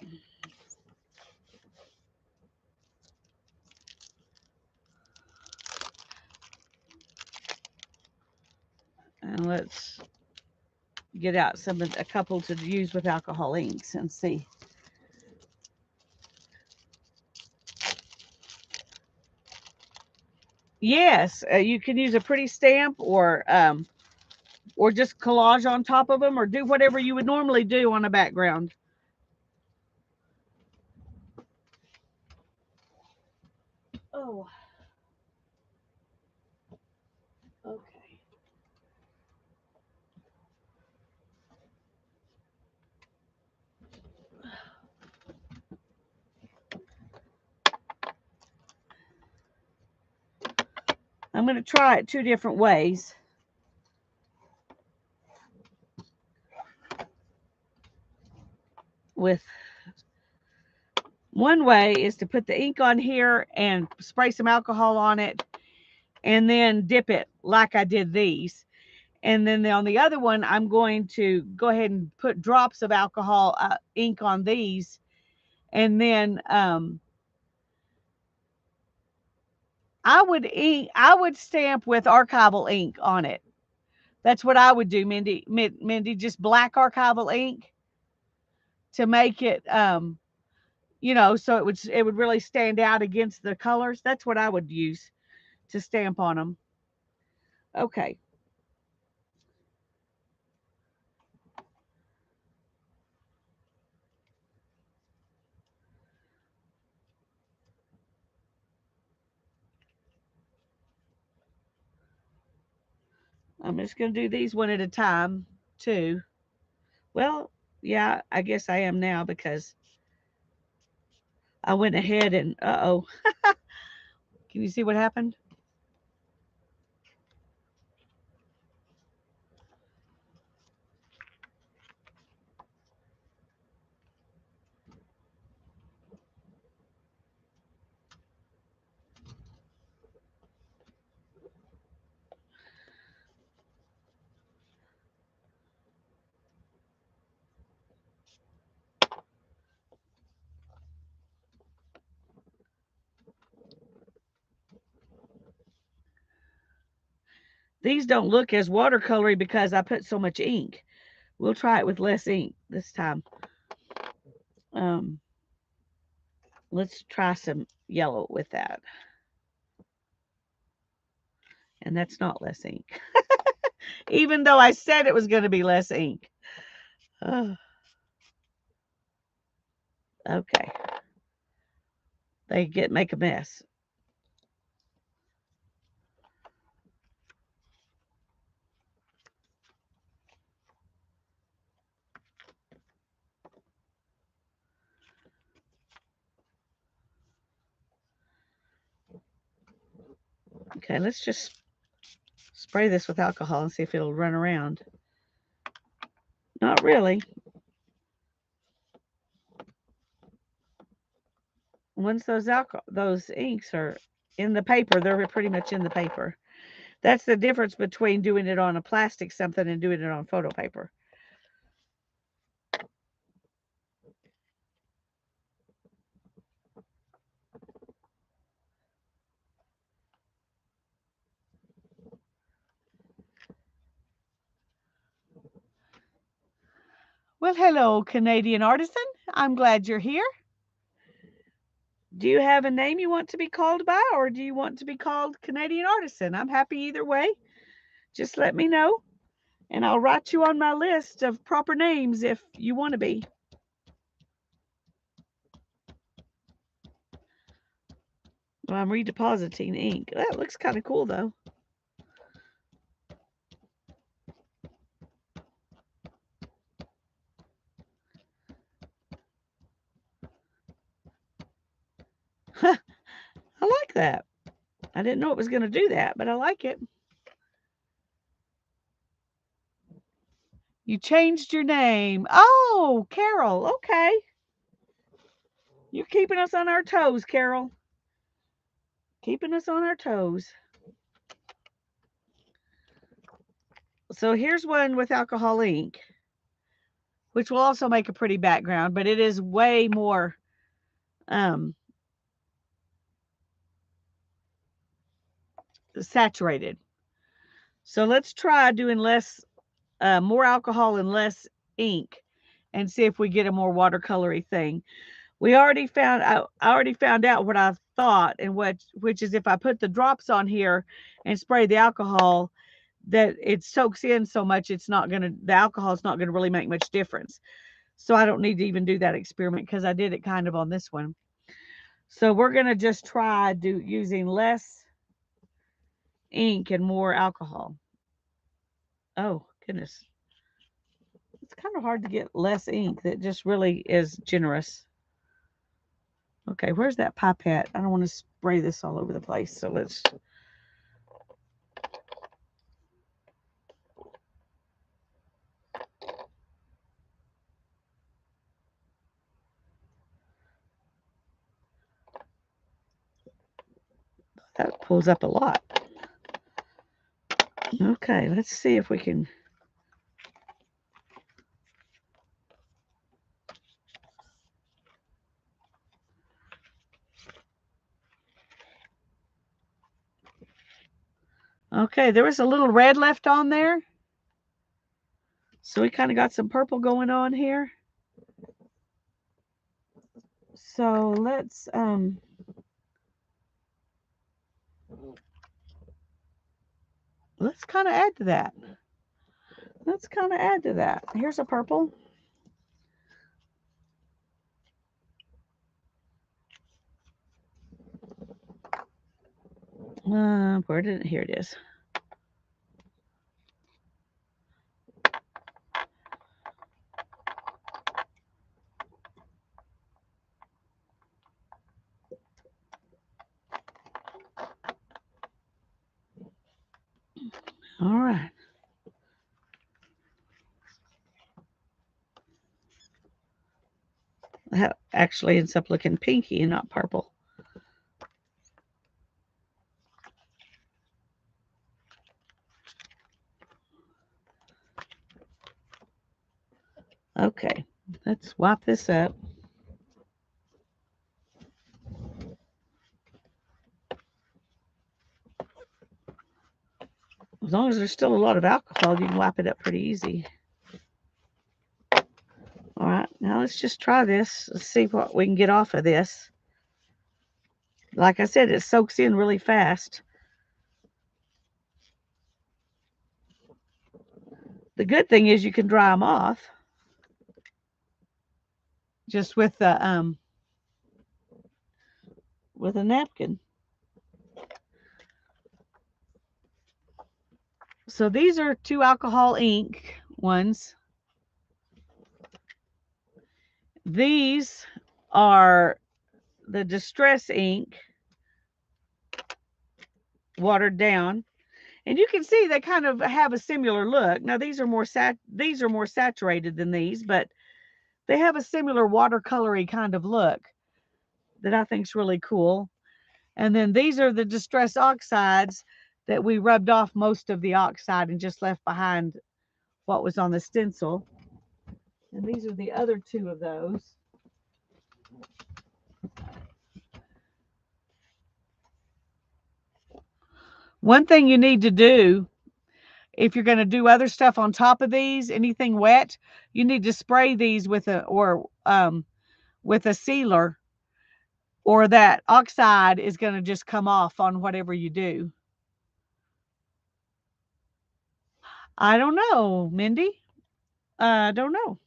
And let's get out a couple to use with alcohol inks and see. Yes, you can use a pretty stamp or just collage on top of them or do whatever you would normally do on a background. Oh, okay. I'm going to try it two different ways. With one way is to put the ink on here and spray some alcohol on it and then dip it like I did these. And then on the other one, I'm going to go ahead and put drops of alcohol ink on these. And then I would stamp with archival ink on it. That's what I would do, Mindy. Mindy, just black archival ink to make it, so it would really stand out against the colors. That's what I would use to stamp on them. Okay. I'm just going to do these one at a time, too. Well, yeah, I guess I am now because I went ahead and, uh-oh. Can you see what happened? These don't look as watercolory because I put so much ink. We'll try it with less ink this time. Um, let's try some yellow with that. And that's not less ink. Even though I said it was going to be less ink. Oh, okay. They make a mess. Okay, let's just spray this with alcohol and see if it'll run around. Not really. Once those inks are in the paper, they're pretty much in the paper. That's the difference between doing it on a plastic something and doing it on photo paper. Well, hello, Canadian artisan. I'm glad you're here. Do you have a name you want to be called by, or do you want to be called Canadian artisan? I'm happy either way. Just let me know, and I'll write you on my list of proper names if you want to be. Well, I'm redepositing ink. That looks kind of cool, though. I like that. I didn't know it was going to do that, but I like it. You changed your name. Oh, Carol. Okay. You're keeping us on our toes, Carol. Keeping us on our toes. So here's one with alcohol ink, which will also make a pretty background, but it is way more um, saturated. So let's try doing more alcohol and less ink, and see if we get a more watercolory thing. I already found out what I thought, and which is if I put the drops on here and spray the alcohol, that it soaks in so much the alcohol is not gonna really make much difference. So I don't need to even do that experiment because I did it kind of on this one. So we're gonna just try using less ink and more alcohol. Oh goodness, it's kind of hard to get less ink that just really is generous. Okay, where's that pipette? I don't want to spray this all over the place. So let's. That pulls up a lot. Okay, let's see if we can. Okay, there was a little red left on there. So we kind of got some purple going on here. So let's kind of add to that. Let's kind of add to that. Here's a purple. Where did it? Here it is. All right. That actually ends up looking pinky and not purple. Okay, let's wipe this up. As long as there's still a lot of alcohol, you can wipe it up pretty easy. All right, now let's just try this. Let's see what we can get off of this. Like I said, it soaks in really fast. The good thing is you can dry them off just with a napkin. So these are 2 alcohol ink ones. These are the Distress ink, watered down. And you can see they kind of have a similar look. Now these are more saturated than these, but they have a similar watercolory kind of look that I think is really cool. And then these are the Distress Oxides that we rubbed off most of the oxide and just left behind what was on the stencil. And these are the other 2 of those. One thing you need to do if you're going to do other stuff on top of these, anything wet, you need to spray these with a sealer, or that oxide is going to just come off on whatever you do. I don't know, Mindy. I don't know.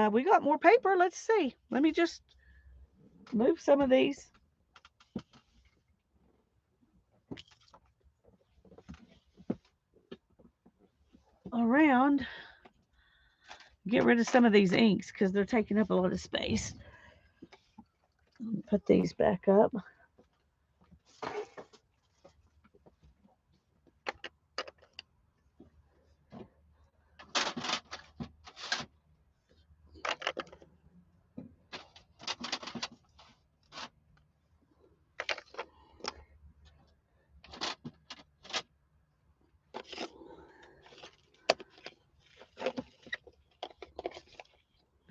We got more paper. Let's see. Let me just move some of these around. Get rid of some of these inks because they're taking up a lot of space. Put these back up.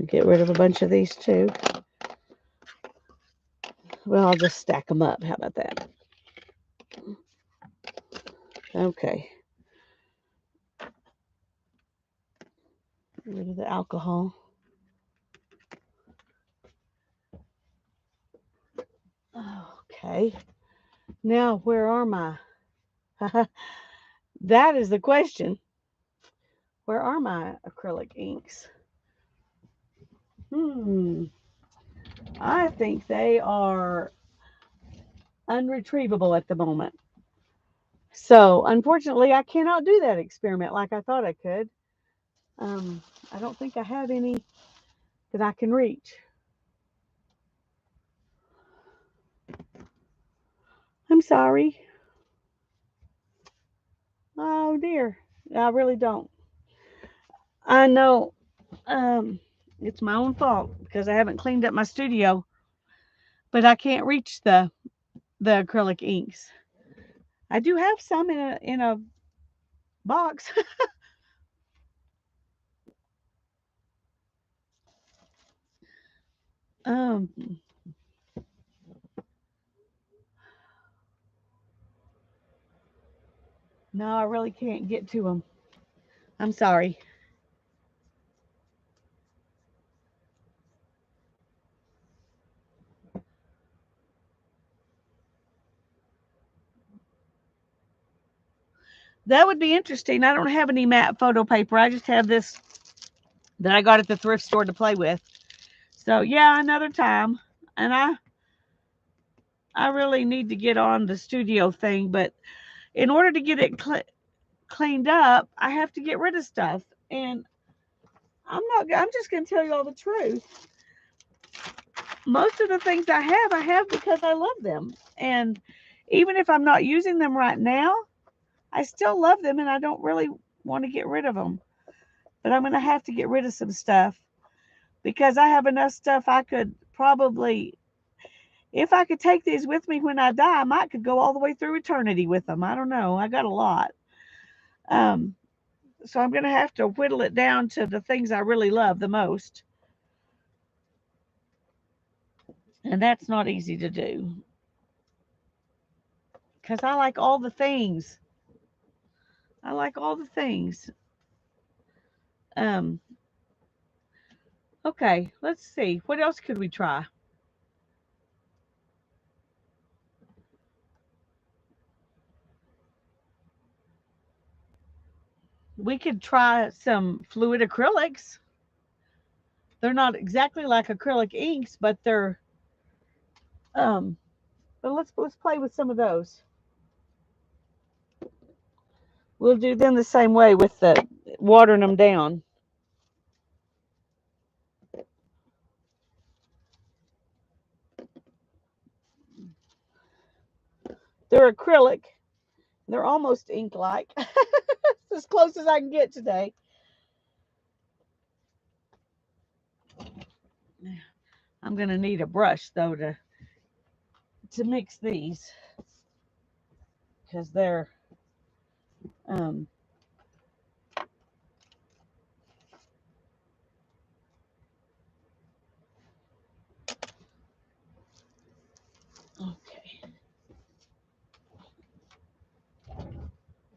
Get rid of a bunch of these too. Well, I'll just stack them up. How about that? Okay. Get rid of the alcohol. Okay. Now, where are my... That is the question. Where are my acrylic inks? I think they are unretrievable at the moment. So, unfortunately, I cannot do that experiment like I thought I could. I don't think I have any that I can reach. I'm sorry. Oh, dear. I really don't. I know it's my own fault because I haven't cleaned up my studio, but I can't reach the acrylic inks. I do have some in a box. um, no, I really can't get to them. I'm sorry. That would be interesting. I don't have any matte photo paper. I just have this that I got at the thrift store to play with. So yeah, another time. And I really need to get on the studio thing, but in order to get it cleaned up, I have to get rid of stuff. And I'm just going to tell you all the truth. Most of the things I have because I love them. And even if I'm not using them right now, I still love them and I don't really want to get rid of them. But I'm going to have to get rid of some stuff because I have enough stuff I could probably, if I could take these with me when I die, I might could go all the way through eternity with them. I don't know. I got a lot. Um, so I'm going to have to whittle it down to the things I really love the most. And that's not easy to do because I like all the things. I like all the things. Um, okay, let's see. What else could we try? We could try some fluid acrylics. They're not exactly like acrylic inks, but they're um but let's play with some of those. We'll do them the same way with the watering them down. They're acrylic. They're almost ink like. As close as I can get today. I'm gonna need a brush though to mix these because they're um okay.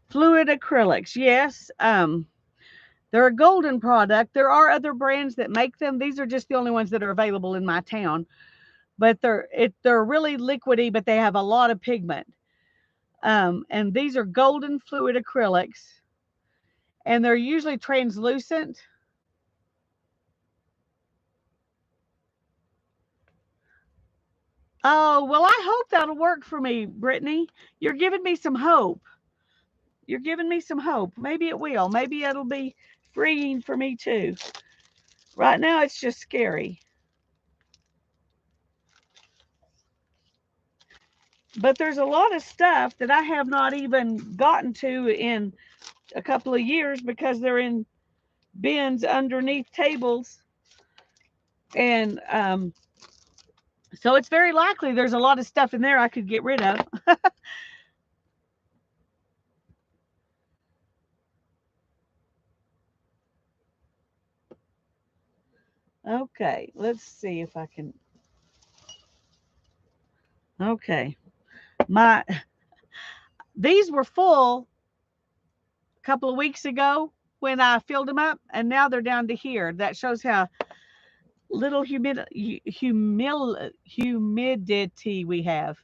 Fluid acrylics, yes. They're a golden product. There are other brands that make them. These are just the only ones that are available in my town. But they're really liquidy, but they have a lot of pigment. And these are golden fluid acrylics, and they're usually translucent. Oh well, I hope that'll work for me, Brittany. You're giving me some hope. You're giving me some hope. Maybe it will. Maybe it'll be freeing for me too. Right now, it's just scary. But there's a lot of stuff that I have not even gotten to in a couple of years because they're in bins underneath tables. And so it's very likely there's a lot of stuff in there I could get rid of. Okay, let's see if I can. Okay, my these were full a couple of weeks ago when I filled them up, and now they're down to here. That shows how little humidity we have.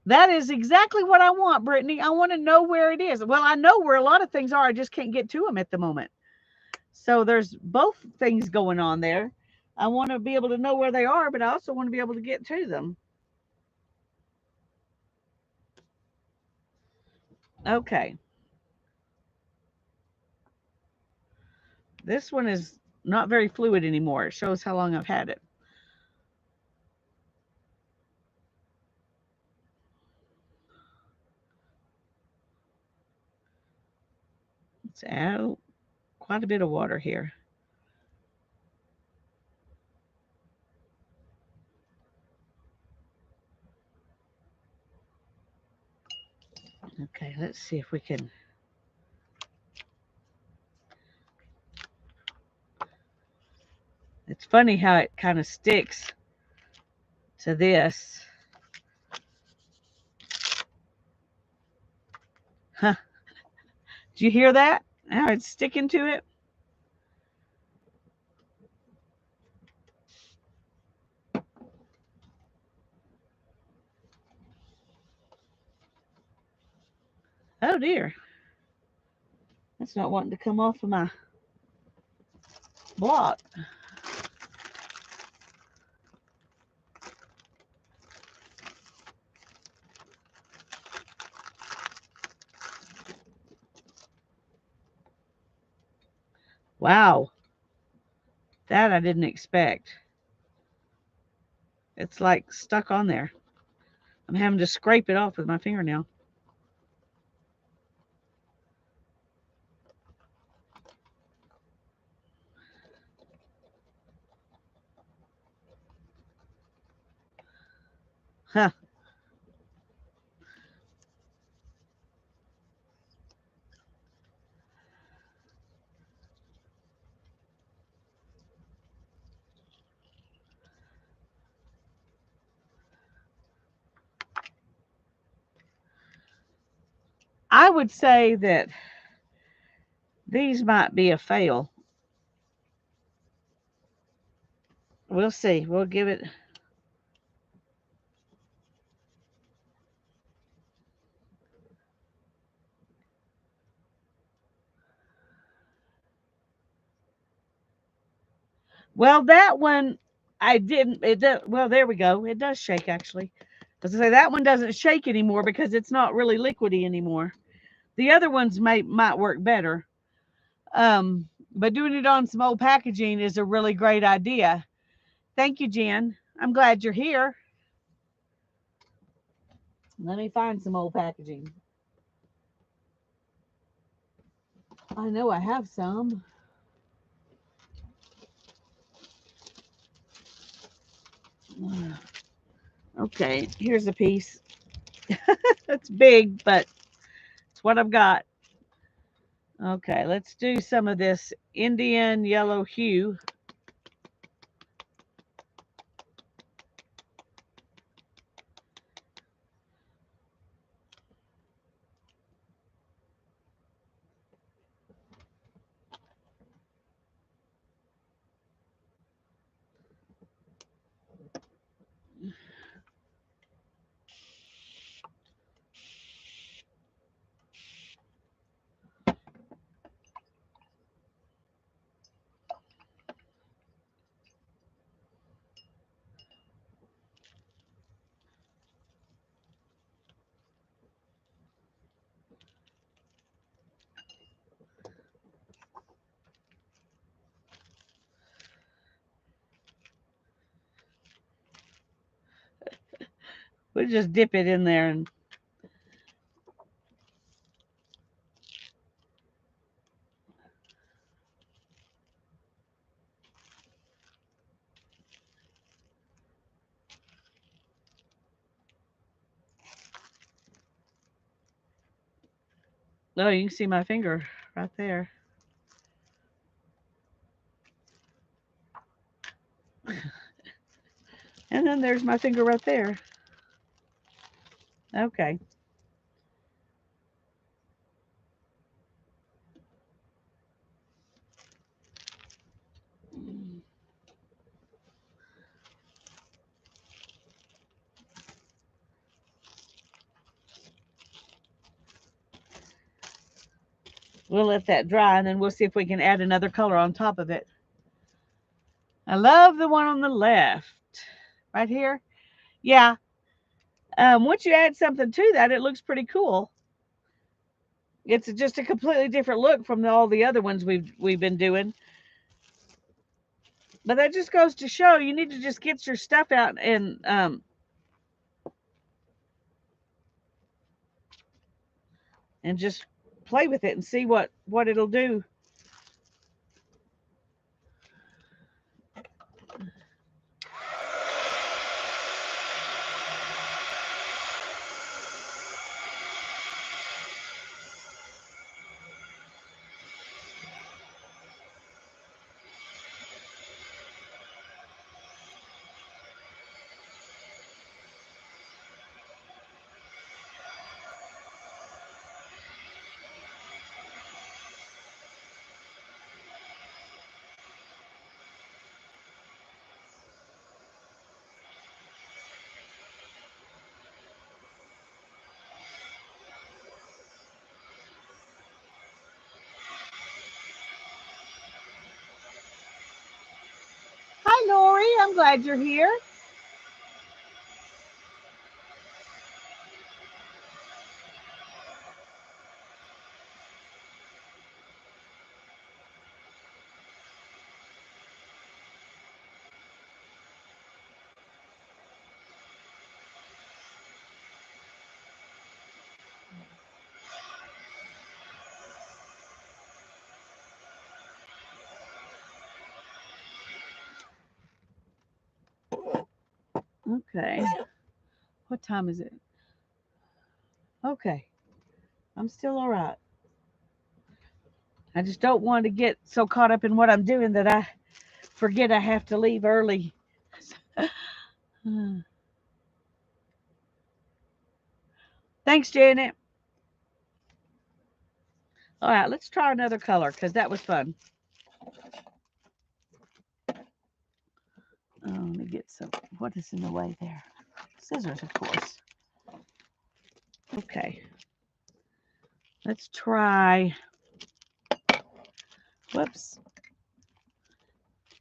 That is exactly what I want, Brittany. I want to know where it is. Well, I know where a lot of things are. I just can't get to them at the moment. So there's both things going on there. I want to be able to know where they are, but I also want to be able to get to them. Okay. This one is not very fluid anymore. It shows how long I've had it. Let's add quite a bit of water here. Okay, let's see if we can. It's funny how it kind of sticks to this. Huh. Do you hear that? Now it's sticking to it. Oh dear. That's not wanting to come off of my block. Wow. That I didn't expect. It's like stuck on there. I'm having to scrape it off with my fingernail. Huh. I would say that these might be a fail. We'll see. We'll give it. Well, that one I didn't. It does, well, there we go. It does shake actually. As I say, that one doesn't shake anymore because it's not really liquidy anymore. The other ones might work better. But doing it on some old packaging is a really great idea. Thank you, Jen. I'm glad you're here. Let me find some old packaging. I know I have some. Okay, here's a piece. It's big, but it's what I've got. Okay, let's do some of this Indian yellow hue. We'll just dip it in there and oh, you can see my finger right there. And then there's my finger right there. Okay. We'll let that dry and then we'll see if we can add another color on top of it. I love the one on the left. Right here. Yeah. Once you add something to that, it looks pretty cool. It's just a completely different look from all the other ones we've been doing. But that just goes to show you need to just get your stuff out and just play with it and see what it'll do. Hi, Lori. I'm glad you're here. Okay. What time is it? Okay. I'm still all right. I just don't want to get so caught up in what I'm doing that I forget I have to leave early. Thanks, Janet. All right, let's try another color because that was fun. Oh, let me get some. What is in the way there? Scissors, of course. Okay. Let's try. Whoops.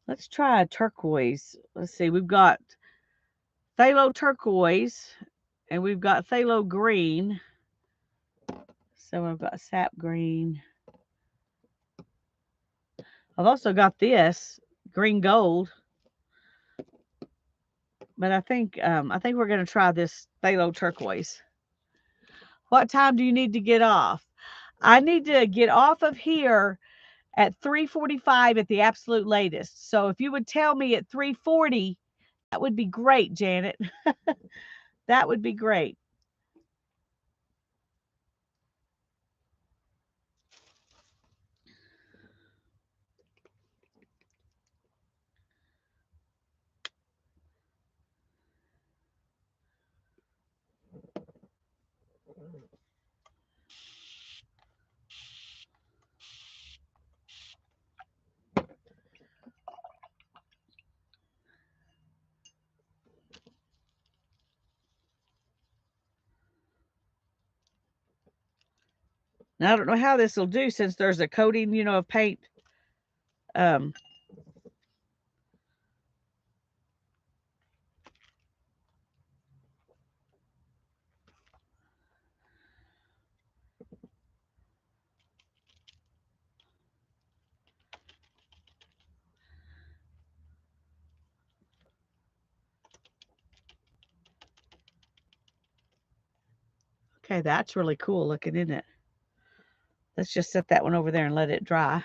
Let's try a turquoise. Let's see. We've got phthalo turquoise and we've got phthalo green. So I've got sap green. I've also got this green gold. But I think we're going to try this phthalo turquoise. What time do you need to get off? I need to get off of here at 3:45 at the absolute latest. So if you would tell me at 3:40, that would be great, Janet. That would be great. Now I don't know how this will do since there's a coating, of paint. Um, okay, that's really cool looking, isn't it? Let's just set that one over there and let it dry.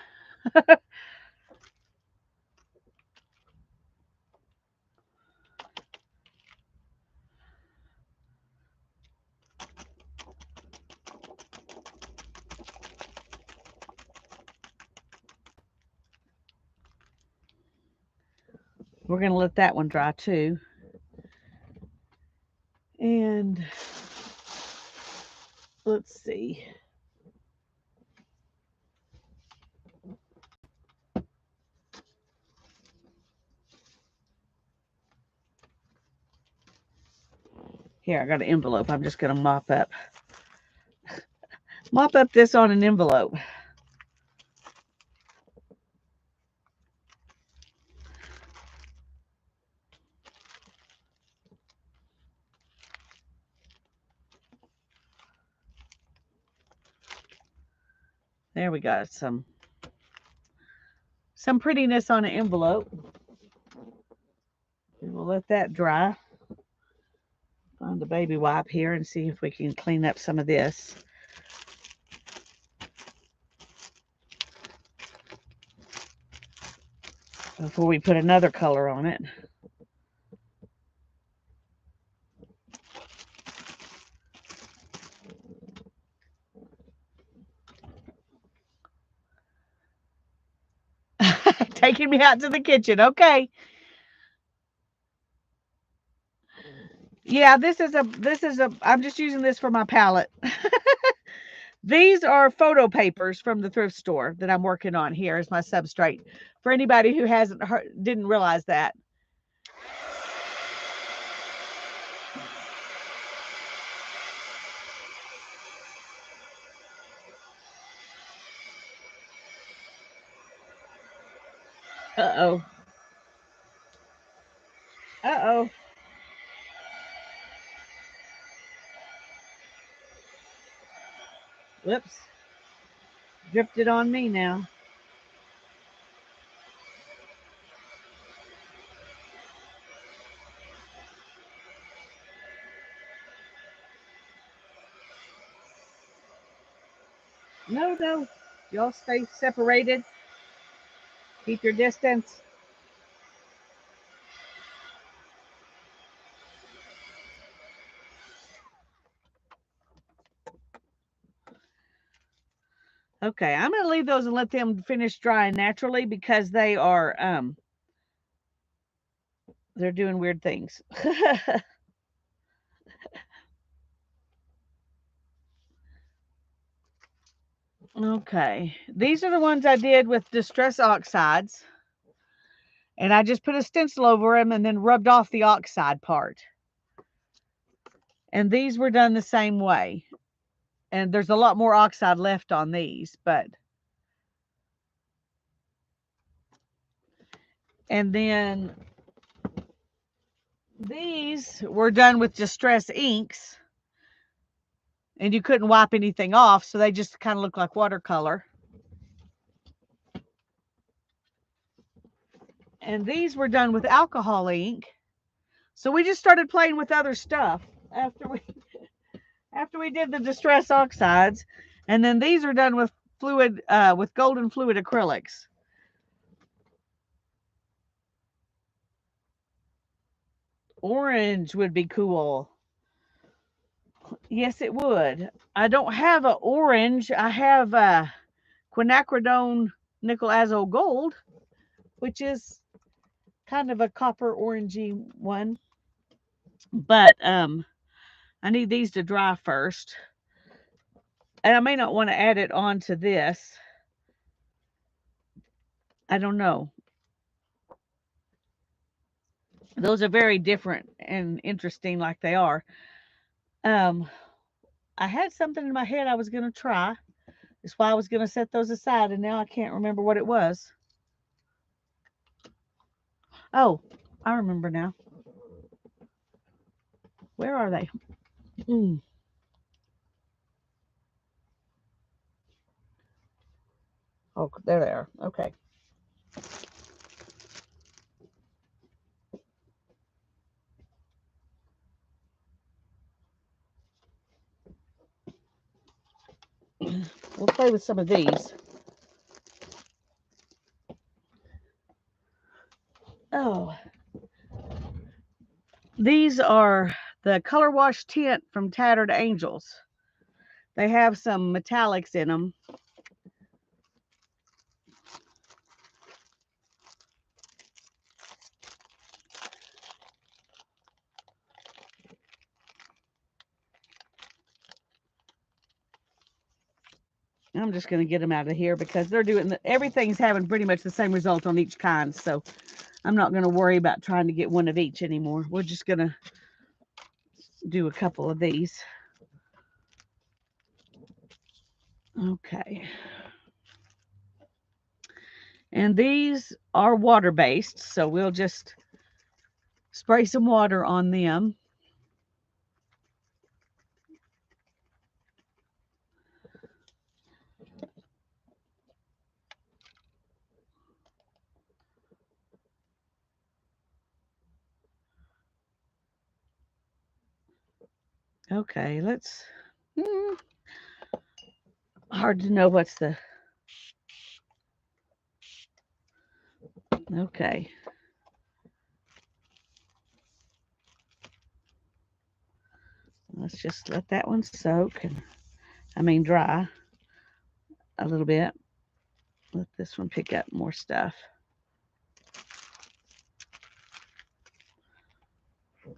We're going to let that one dry too. And let's see. Here, I got an envelope. I'm just going to mop up this on an envelope. There we got some prettiness on an envelope. And we'll let that dry. Find the baby wipe here and see if we can clean up some of this. Before we put another color on it. Taking me out to the kitchen. Okay. Yeah, this is a I'm just using this for my palette. These are photo papers from the thrift store that I'm working on here as my substrate. For anybody who didn't realize that. Uh-oh. Uh-oh. Whoops. Drifted on me now. No. Y'all stay separated. Keep your distance. Okay, I'm going to leave those and let them finish drying naturally because they're doing weird things. Okay, these are the ones I did with Distress Oxides, and I just put a stencil over them and then rubbed off the oxide part. And these were done the same way. And there's a lot more oxide left on these, but. And then these were done with Distress inks, and you couldn't wipe anything off, so they just kind of look like watercolor. And these were done with alcohol ink. So we just started playing with other stuff after we did the Distress Oxides. And then these are done with with golden fluid acrylics. Orange would be cool. Yes, it would. I don't have a orange. I have a quinacridone nickel azo gold, which is kind of a copper orangey one. But I need these to dry first. And I may not want to add it onto this. I don't know. Those are very different and interesting like they are. Um I had something in my head I was going to try. That's why I was going to set those aside, and now I can't remember what it was. Oh, I remember now. Where are they? Mm. Oh, there they are. Okay. We'll play with some of these. Oh, these are the color wash tint from Tattered Angels. They have some metallics in them. I'm just going to get them out of here because they're doing everything's having pretty much the same result on each kind. So I'm not going to worry about trying to get one of each anymore. We're just going to do a couple of these. Okay. And these are water based, so we'll just spray some water on them. Okay, let's. Hard to know what's the. Okay. Let's just let that one soak and dry a little bit. Let this one pick up more stuff.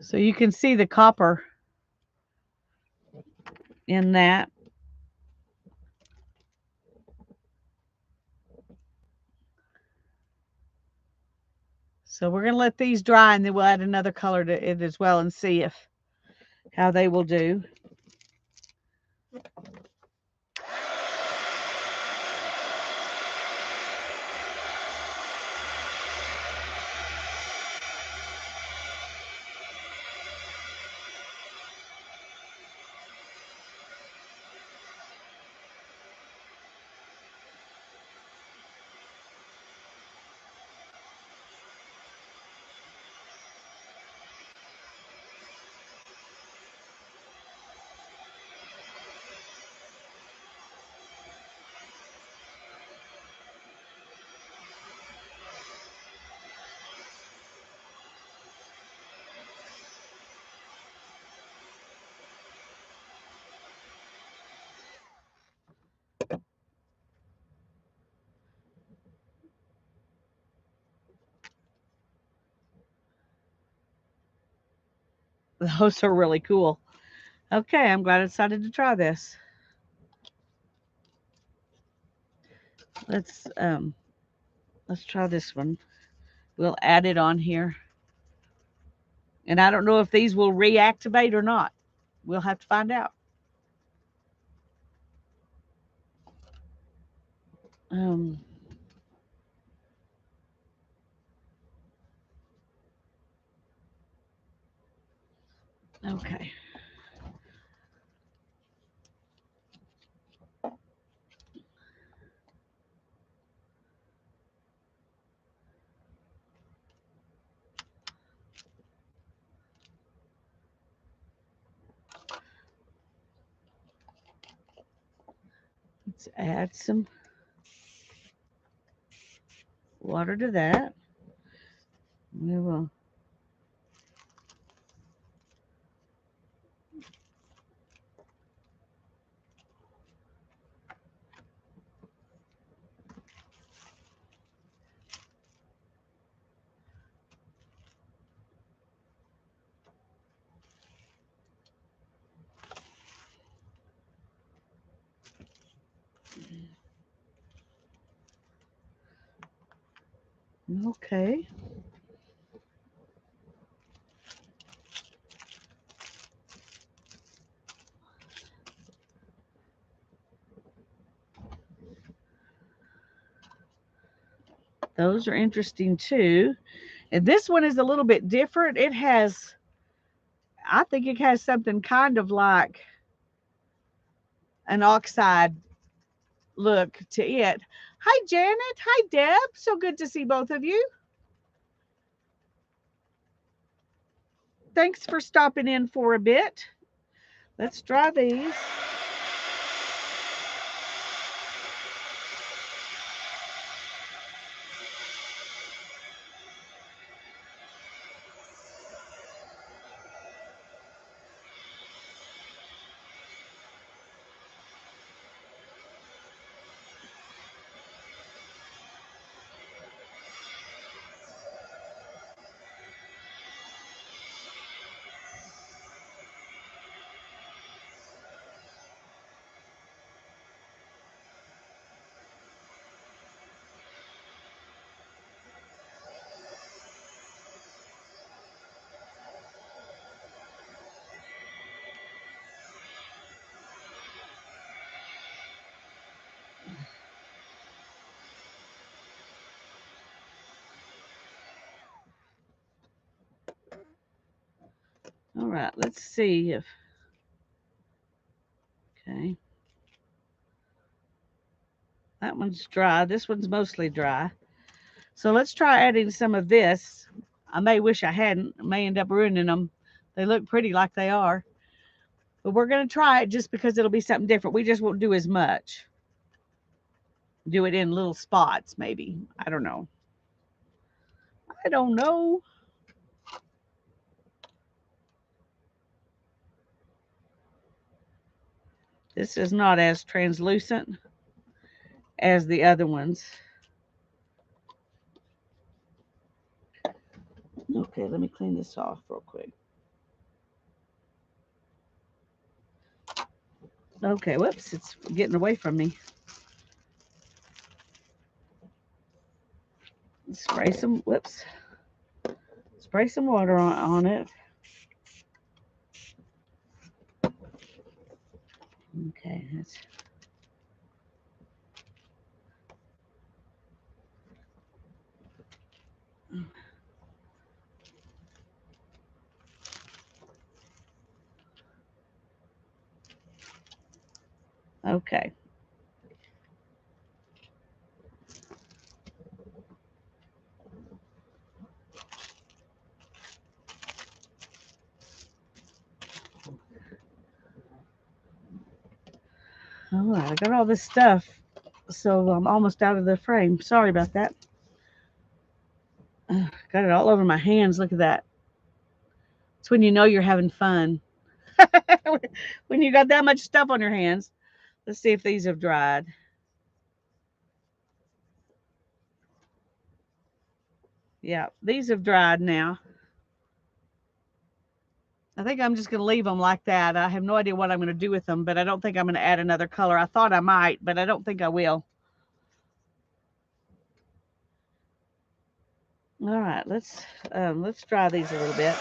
So you can see the copper in that. So we're going to let these dry, and then we'll add another color to it as well and see how they will do. Those are really cool. Okay, I'm glad I decided to try this. Let's um let's try this one. We'll add it on here. And I don't know if these will reactivate or not. We'll have to find out. Um, okay. Let's add some water to that. We will. Okay. Those are interesting too. And this one is a little bit different. It has, I think it has something kind of like an oxide look to it. Hi, Janet. Hi, Deb. So good to see both of you. Thanks for stopping in for a bit. Let's try these. All right, let's see if, okay. That one's dry. This one's mostly dry. So let's try adding some of this. I may wish I hadn't. I may end up ruining them. They look pretty like they are. But we're going to try it just because it'll be something different. We just won't do as much. Do it in little spots, maybe. I don't know. I don't know. This is not as translucent as the other ones. Okay, let me clean this off real quick. Okay, whoops, it's getting away from me. Spray some, whoops. Spray some water on it. Okay, that's okay. All right, I got all this stuff, so I'm almost out of the frame. Sorry about that. Got it all over my hands. Look at that. It's when you know you're having fun. When you got that much stuff on your hands. Let's see if these have dried. Yeah, these have dried now. I think I'm just going to leave them like that. I have no idea what I'm going to do with them, but I don't think I'm going to add another color. I thought I might, but I don't think I will. All right, let's dry these a little bit.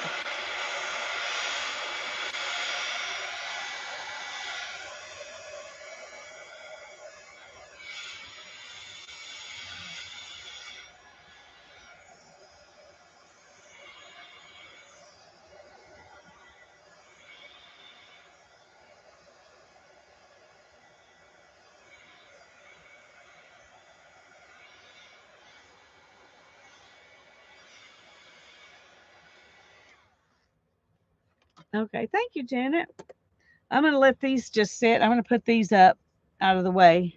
Okay, thank you, Janet. I'm going to let these just sit. I'm going to put these up out of the way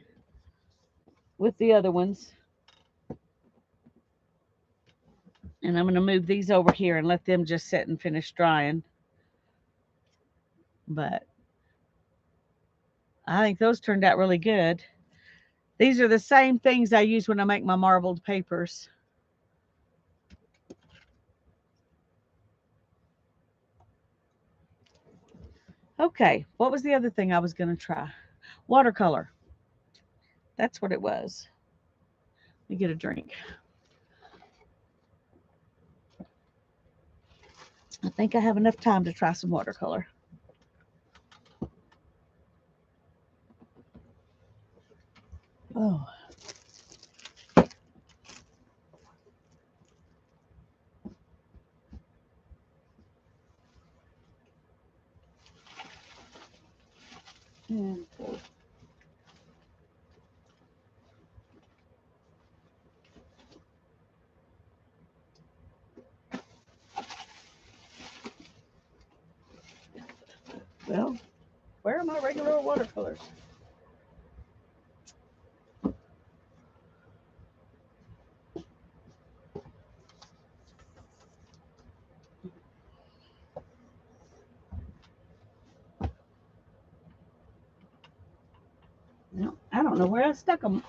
with the other ones. And I'm going to move these over here and let them just sit and finish drying. But I think those turned out really good. These are the same things I use when I make my marbled papers. Okay, what was the other thing I was going to try? Watercolor. That's what it was. Let me get a drink. I think I have enough time to try some watercolor. Oh. Yeah. Well, where are my regular watercolors? No, I don't know where I stuck them.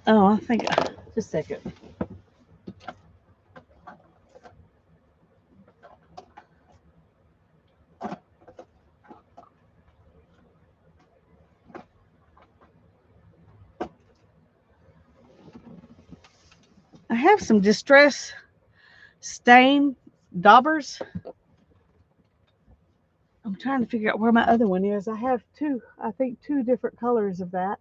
Oh, I think just a second. I have some distress stain daubers. I'm trying to figure out where my other one is. I have two, I think two different colors of that.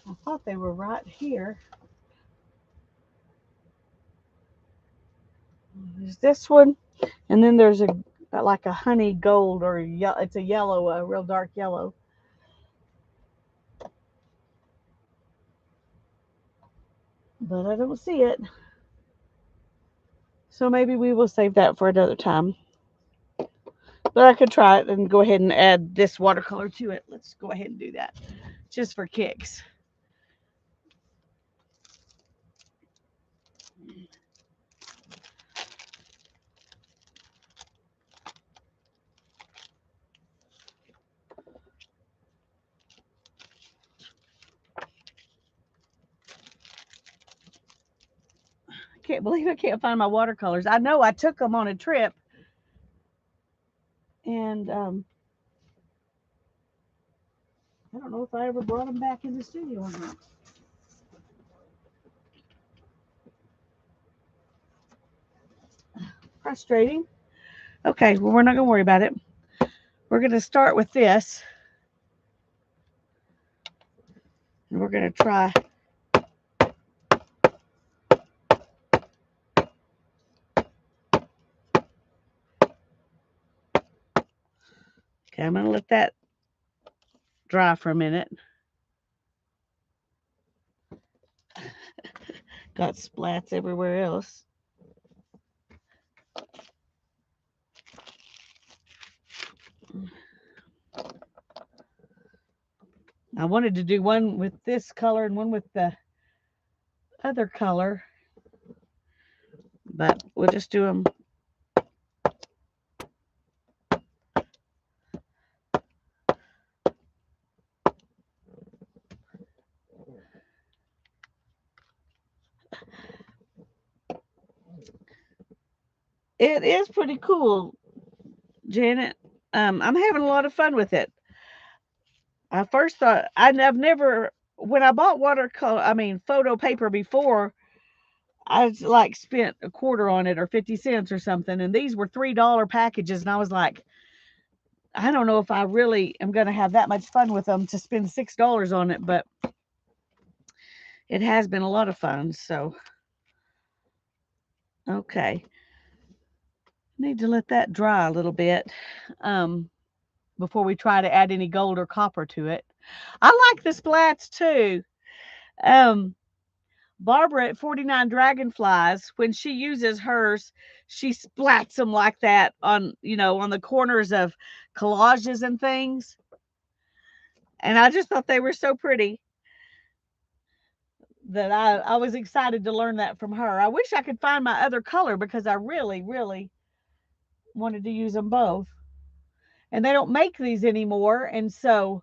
I thought they were right here. There's this one, and then there's a like a honey gold or it's a yellow, a real dark yellow. But I don't see it. So maybe we will save that for another time. But I could try it and go ahead and add this watercolor to it. Let's go ahead and do that just for kicks. I can't believe I can't find my watercolors. I know I took them on a trip, and I don't know if I ever brought them back in the studio or not. Frustrating. Okay, well, we're not going to worry about it. We're going to start with this. And we're going to try. Okay, I'm going to let that dry for a minute. Got splats everywhere else. I wanted to do one with this color and one with the other color, but we'll just do them. It is pretty cool, Janet. I'm having a lot of fun with it. I first thought I've never when I bought watercolor, I mean photo paper before, I like spent a quarter on it or 50 cents or something, and these were $3 packages, and I was like, I don't know if I really am going to have that much fun with them to spend $6 on it, but it has been a lot of fun. So, okay, need to let that dry a little bit um, before we try to add any gold or copper to it. I like the splats too. Um, Barbara at 49 Dragonflies, when she uses hers, she splats them like that on, on the corners of collages and things. And I just thought they were so pretty that I was excited to learn that from her. I wish I could find my other color because I really, really wanted to use them both. And they don't make these anymore. And so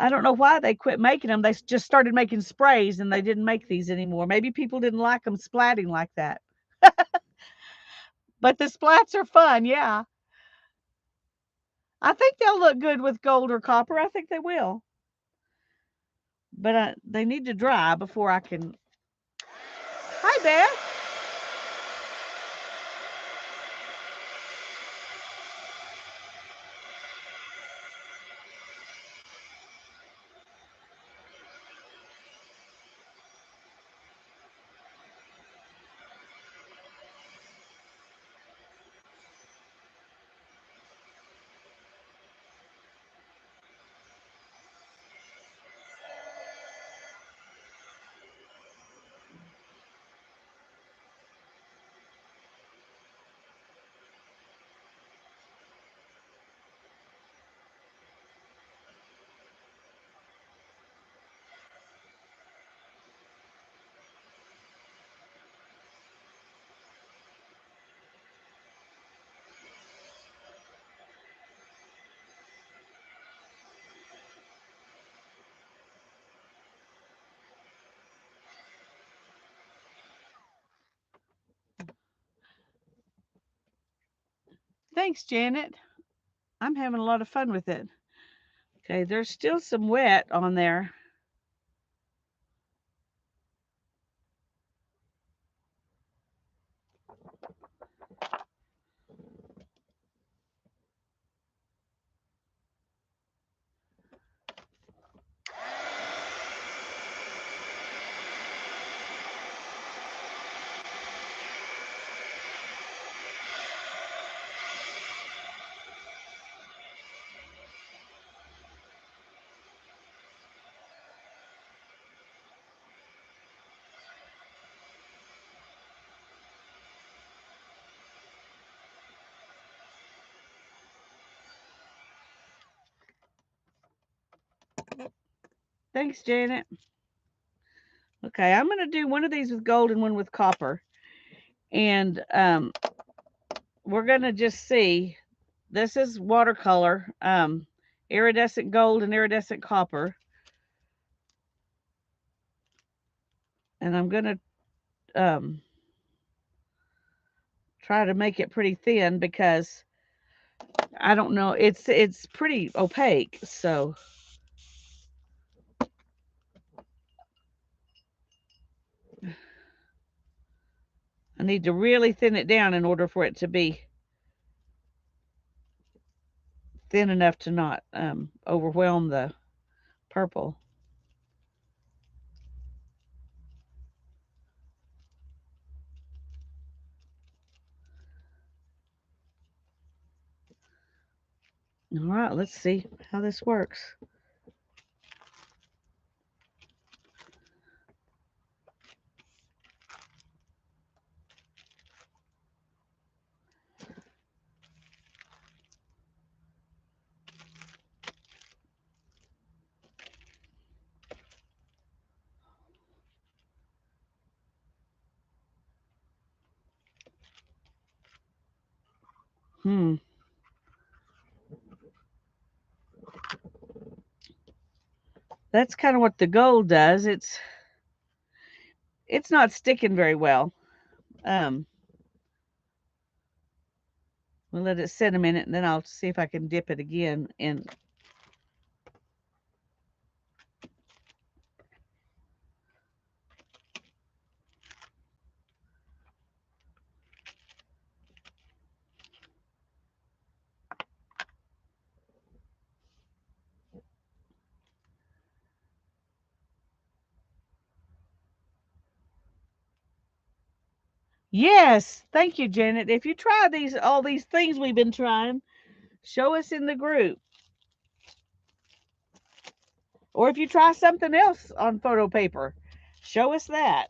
I don't know why they quit making them. They just started making sprays and they didn't make these anymore. Maybe people didn't like them splatting like that. But the splats are fun. Yeah. I think they'll look good with gold or copper. I think they will. But they need to dry before I can. Hi, Beth. Thanks, Janet. I'm having a lot of fun with it. Okay, there's still some wet on there. Thanks, Janet. Okay, I'm going to do one of these with gold and one with copper. And we're going to just see. This is watercolor, iridescent gold and iridescent copper. And I'm going to try to make it pretty thin because I don't know, it's pretty opaque, so I need to really thin it down in order for it to be thin enough to not overwhelm the purple. All right, let's see how this works. Hmm. That's kind of what the gold does. It's not sticking very well. Um, we'll let it sit a minute, and then I'll see if I can dip it again. And yes, thank you, Janet. If you try all these things we've been trying, show us in the group. Or if you try something else on photo paper, show us that.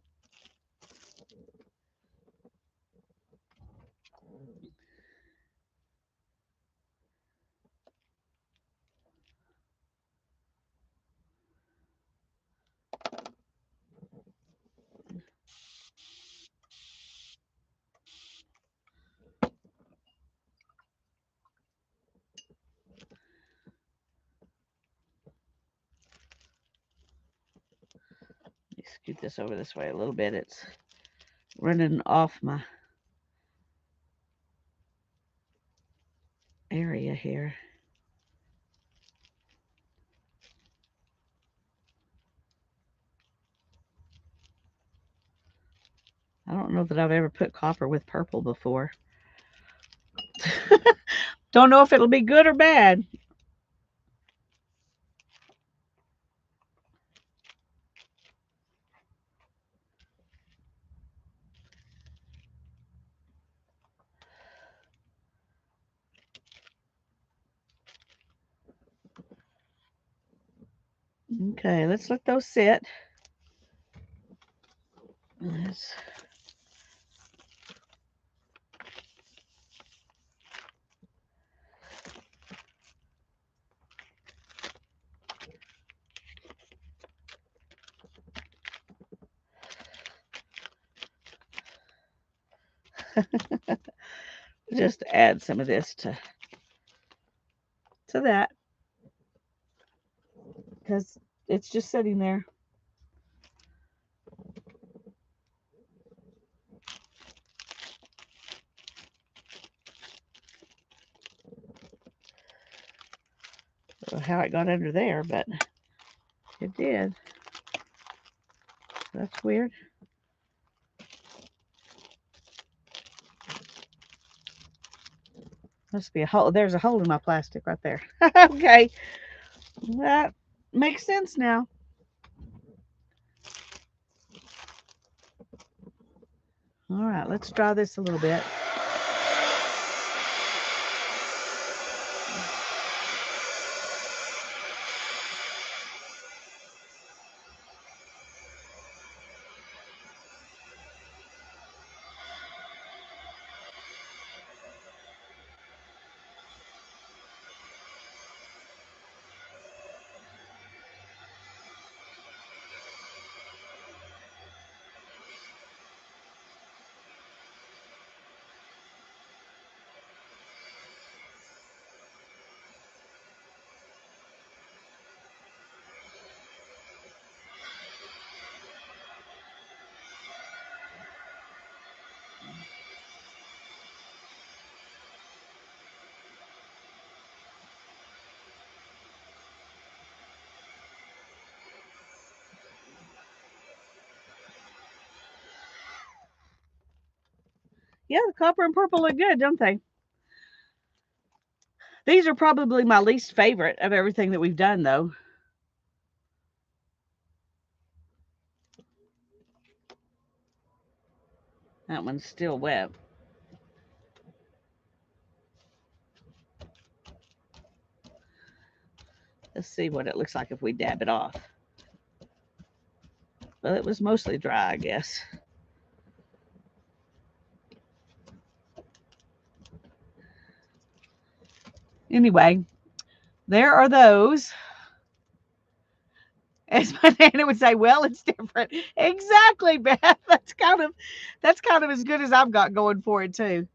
Let me scoot this over this way a little bit. It's running off my area here. I don't know that I've ever put copper with purple before. Don't know if it'll be good or bad. Okay, let's let those sit. Let's just add some of this to that because it's just sitting there. I don't know how it got under there, but it did. That's weird. Must be a hole. There's a hole in my plastic right there. Okay, that makes sense now. All right, let's dry this a little bit. Yeah, the copper and purple look good, don't they? These are probably my least favorite of everything that we've done, though. That one's still wet. Let's see what it looks like if we dab it off. Well, it was mostly dry, I guess. Anyway, there are those. As my nana would say, well, it's different. Exactly, Beth. That's kind of as good as I've got going for it too.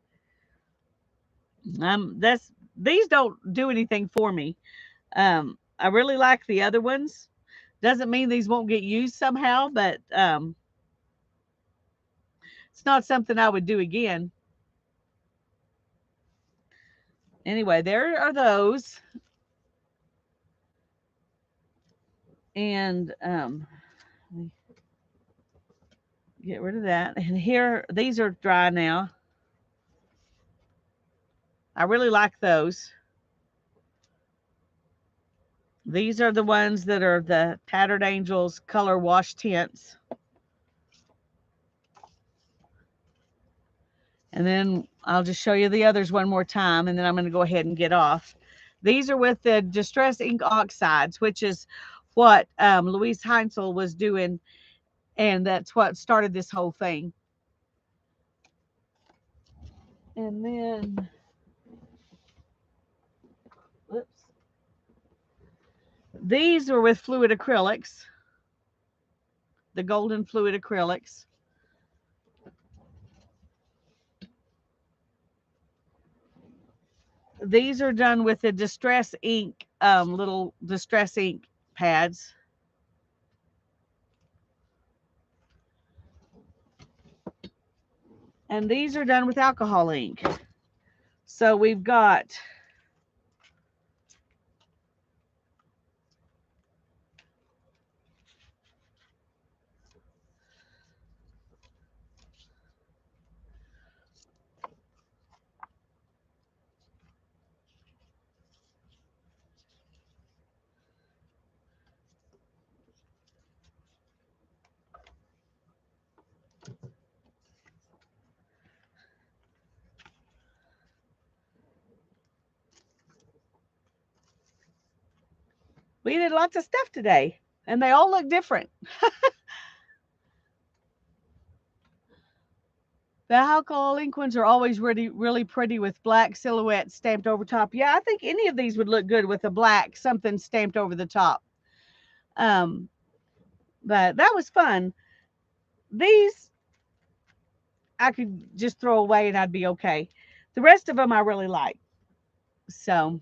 These don't do anything for me. I really like the other ones. Doesn't mean these won't get used somehow, but it's not something I would do again. Anyway, there are those, and let me get rid of that. And here, these are dry now. I really like those. These are the ones that are the Tattered Angels color wash tints. And then I'll just show you the others one more time, and then I'm going to go ahead and get off. These are with the Distress Ink Oxides, which is what Louise Heinzel was doing, and that's what started this whole thing. And then, whoops, these are with fluid acrylics, the golden fluid acrylics. These are done with the Distress Ink, little Distress Ink pads. And these are done with alcohol ink. So we've got we did lots of stuff today, and they all look different. The alcohol ink ones are always really pretty with black silhouettes stamped over top. Yeah, I think any of these would look good with a black something stamped over the top. Um, but that was fun. These I could just throw away and I'd be okay. The rest of them I really like. So,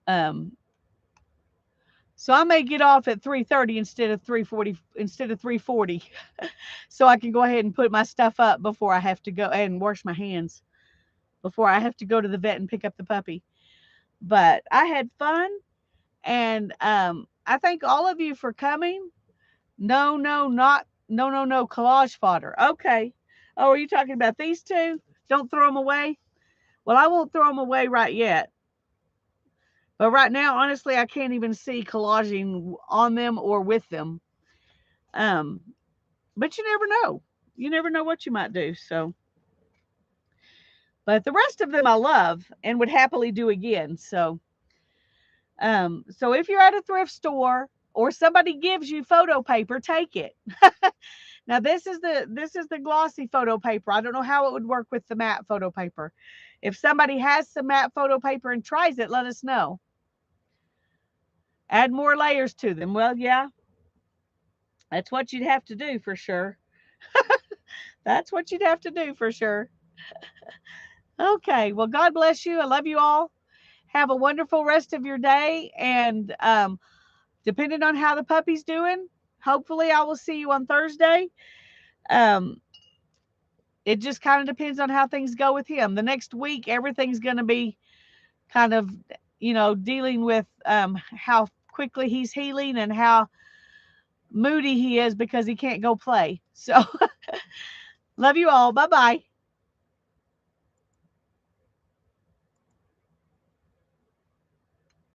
um, so I may get off at 3:30 instead of 3:40, so I can go ahead and put my stuff up before I have to go and wash my hands before I have to go to the vet and pick up the puppy. But I had fun, and I thank all of you for coming. No, no, not no, no, no collage fodder. Okay. Oh, are you talking about these two? Don't throw them away. Well, I won't throw them away right yet. But right now, honestly, I can't even see collaging on them or with them. Um, but you never know. You never know what you might do. So, but the rest of them I love and would happily do again. So if you're at a thrift store or somebody gives you photo paper, take it. Now this is the glossy photo paper. I don't know how it would work with the matte photo paper. If somebody has some matte photo paper and tries it, let us know. Add more layers to them. Well, yeah, that's what you'd have to do for sure. That's what you'd have to do for sure. Okay. Well, God bless you. I love you all. Have a wonderful rest of your day. And depending on how the puppy's doing, hopefully I will see you on Thursday. Um, it just kind of depends on how things go with him. The next week, everything's going to be kind of, dealing with how quickly he's healing and how moody he is because he can't go play. So, love you all. Bye bye.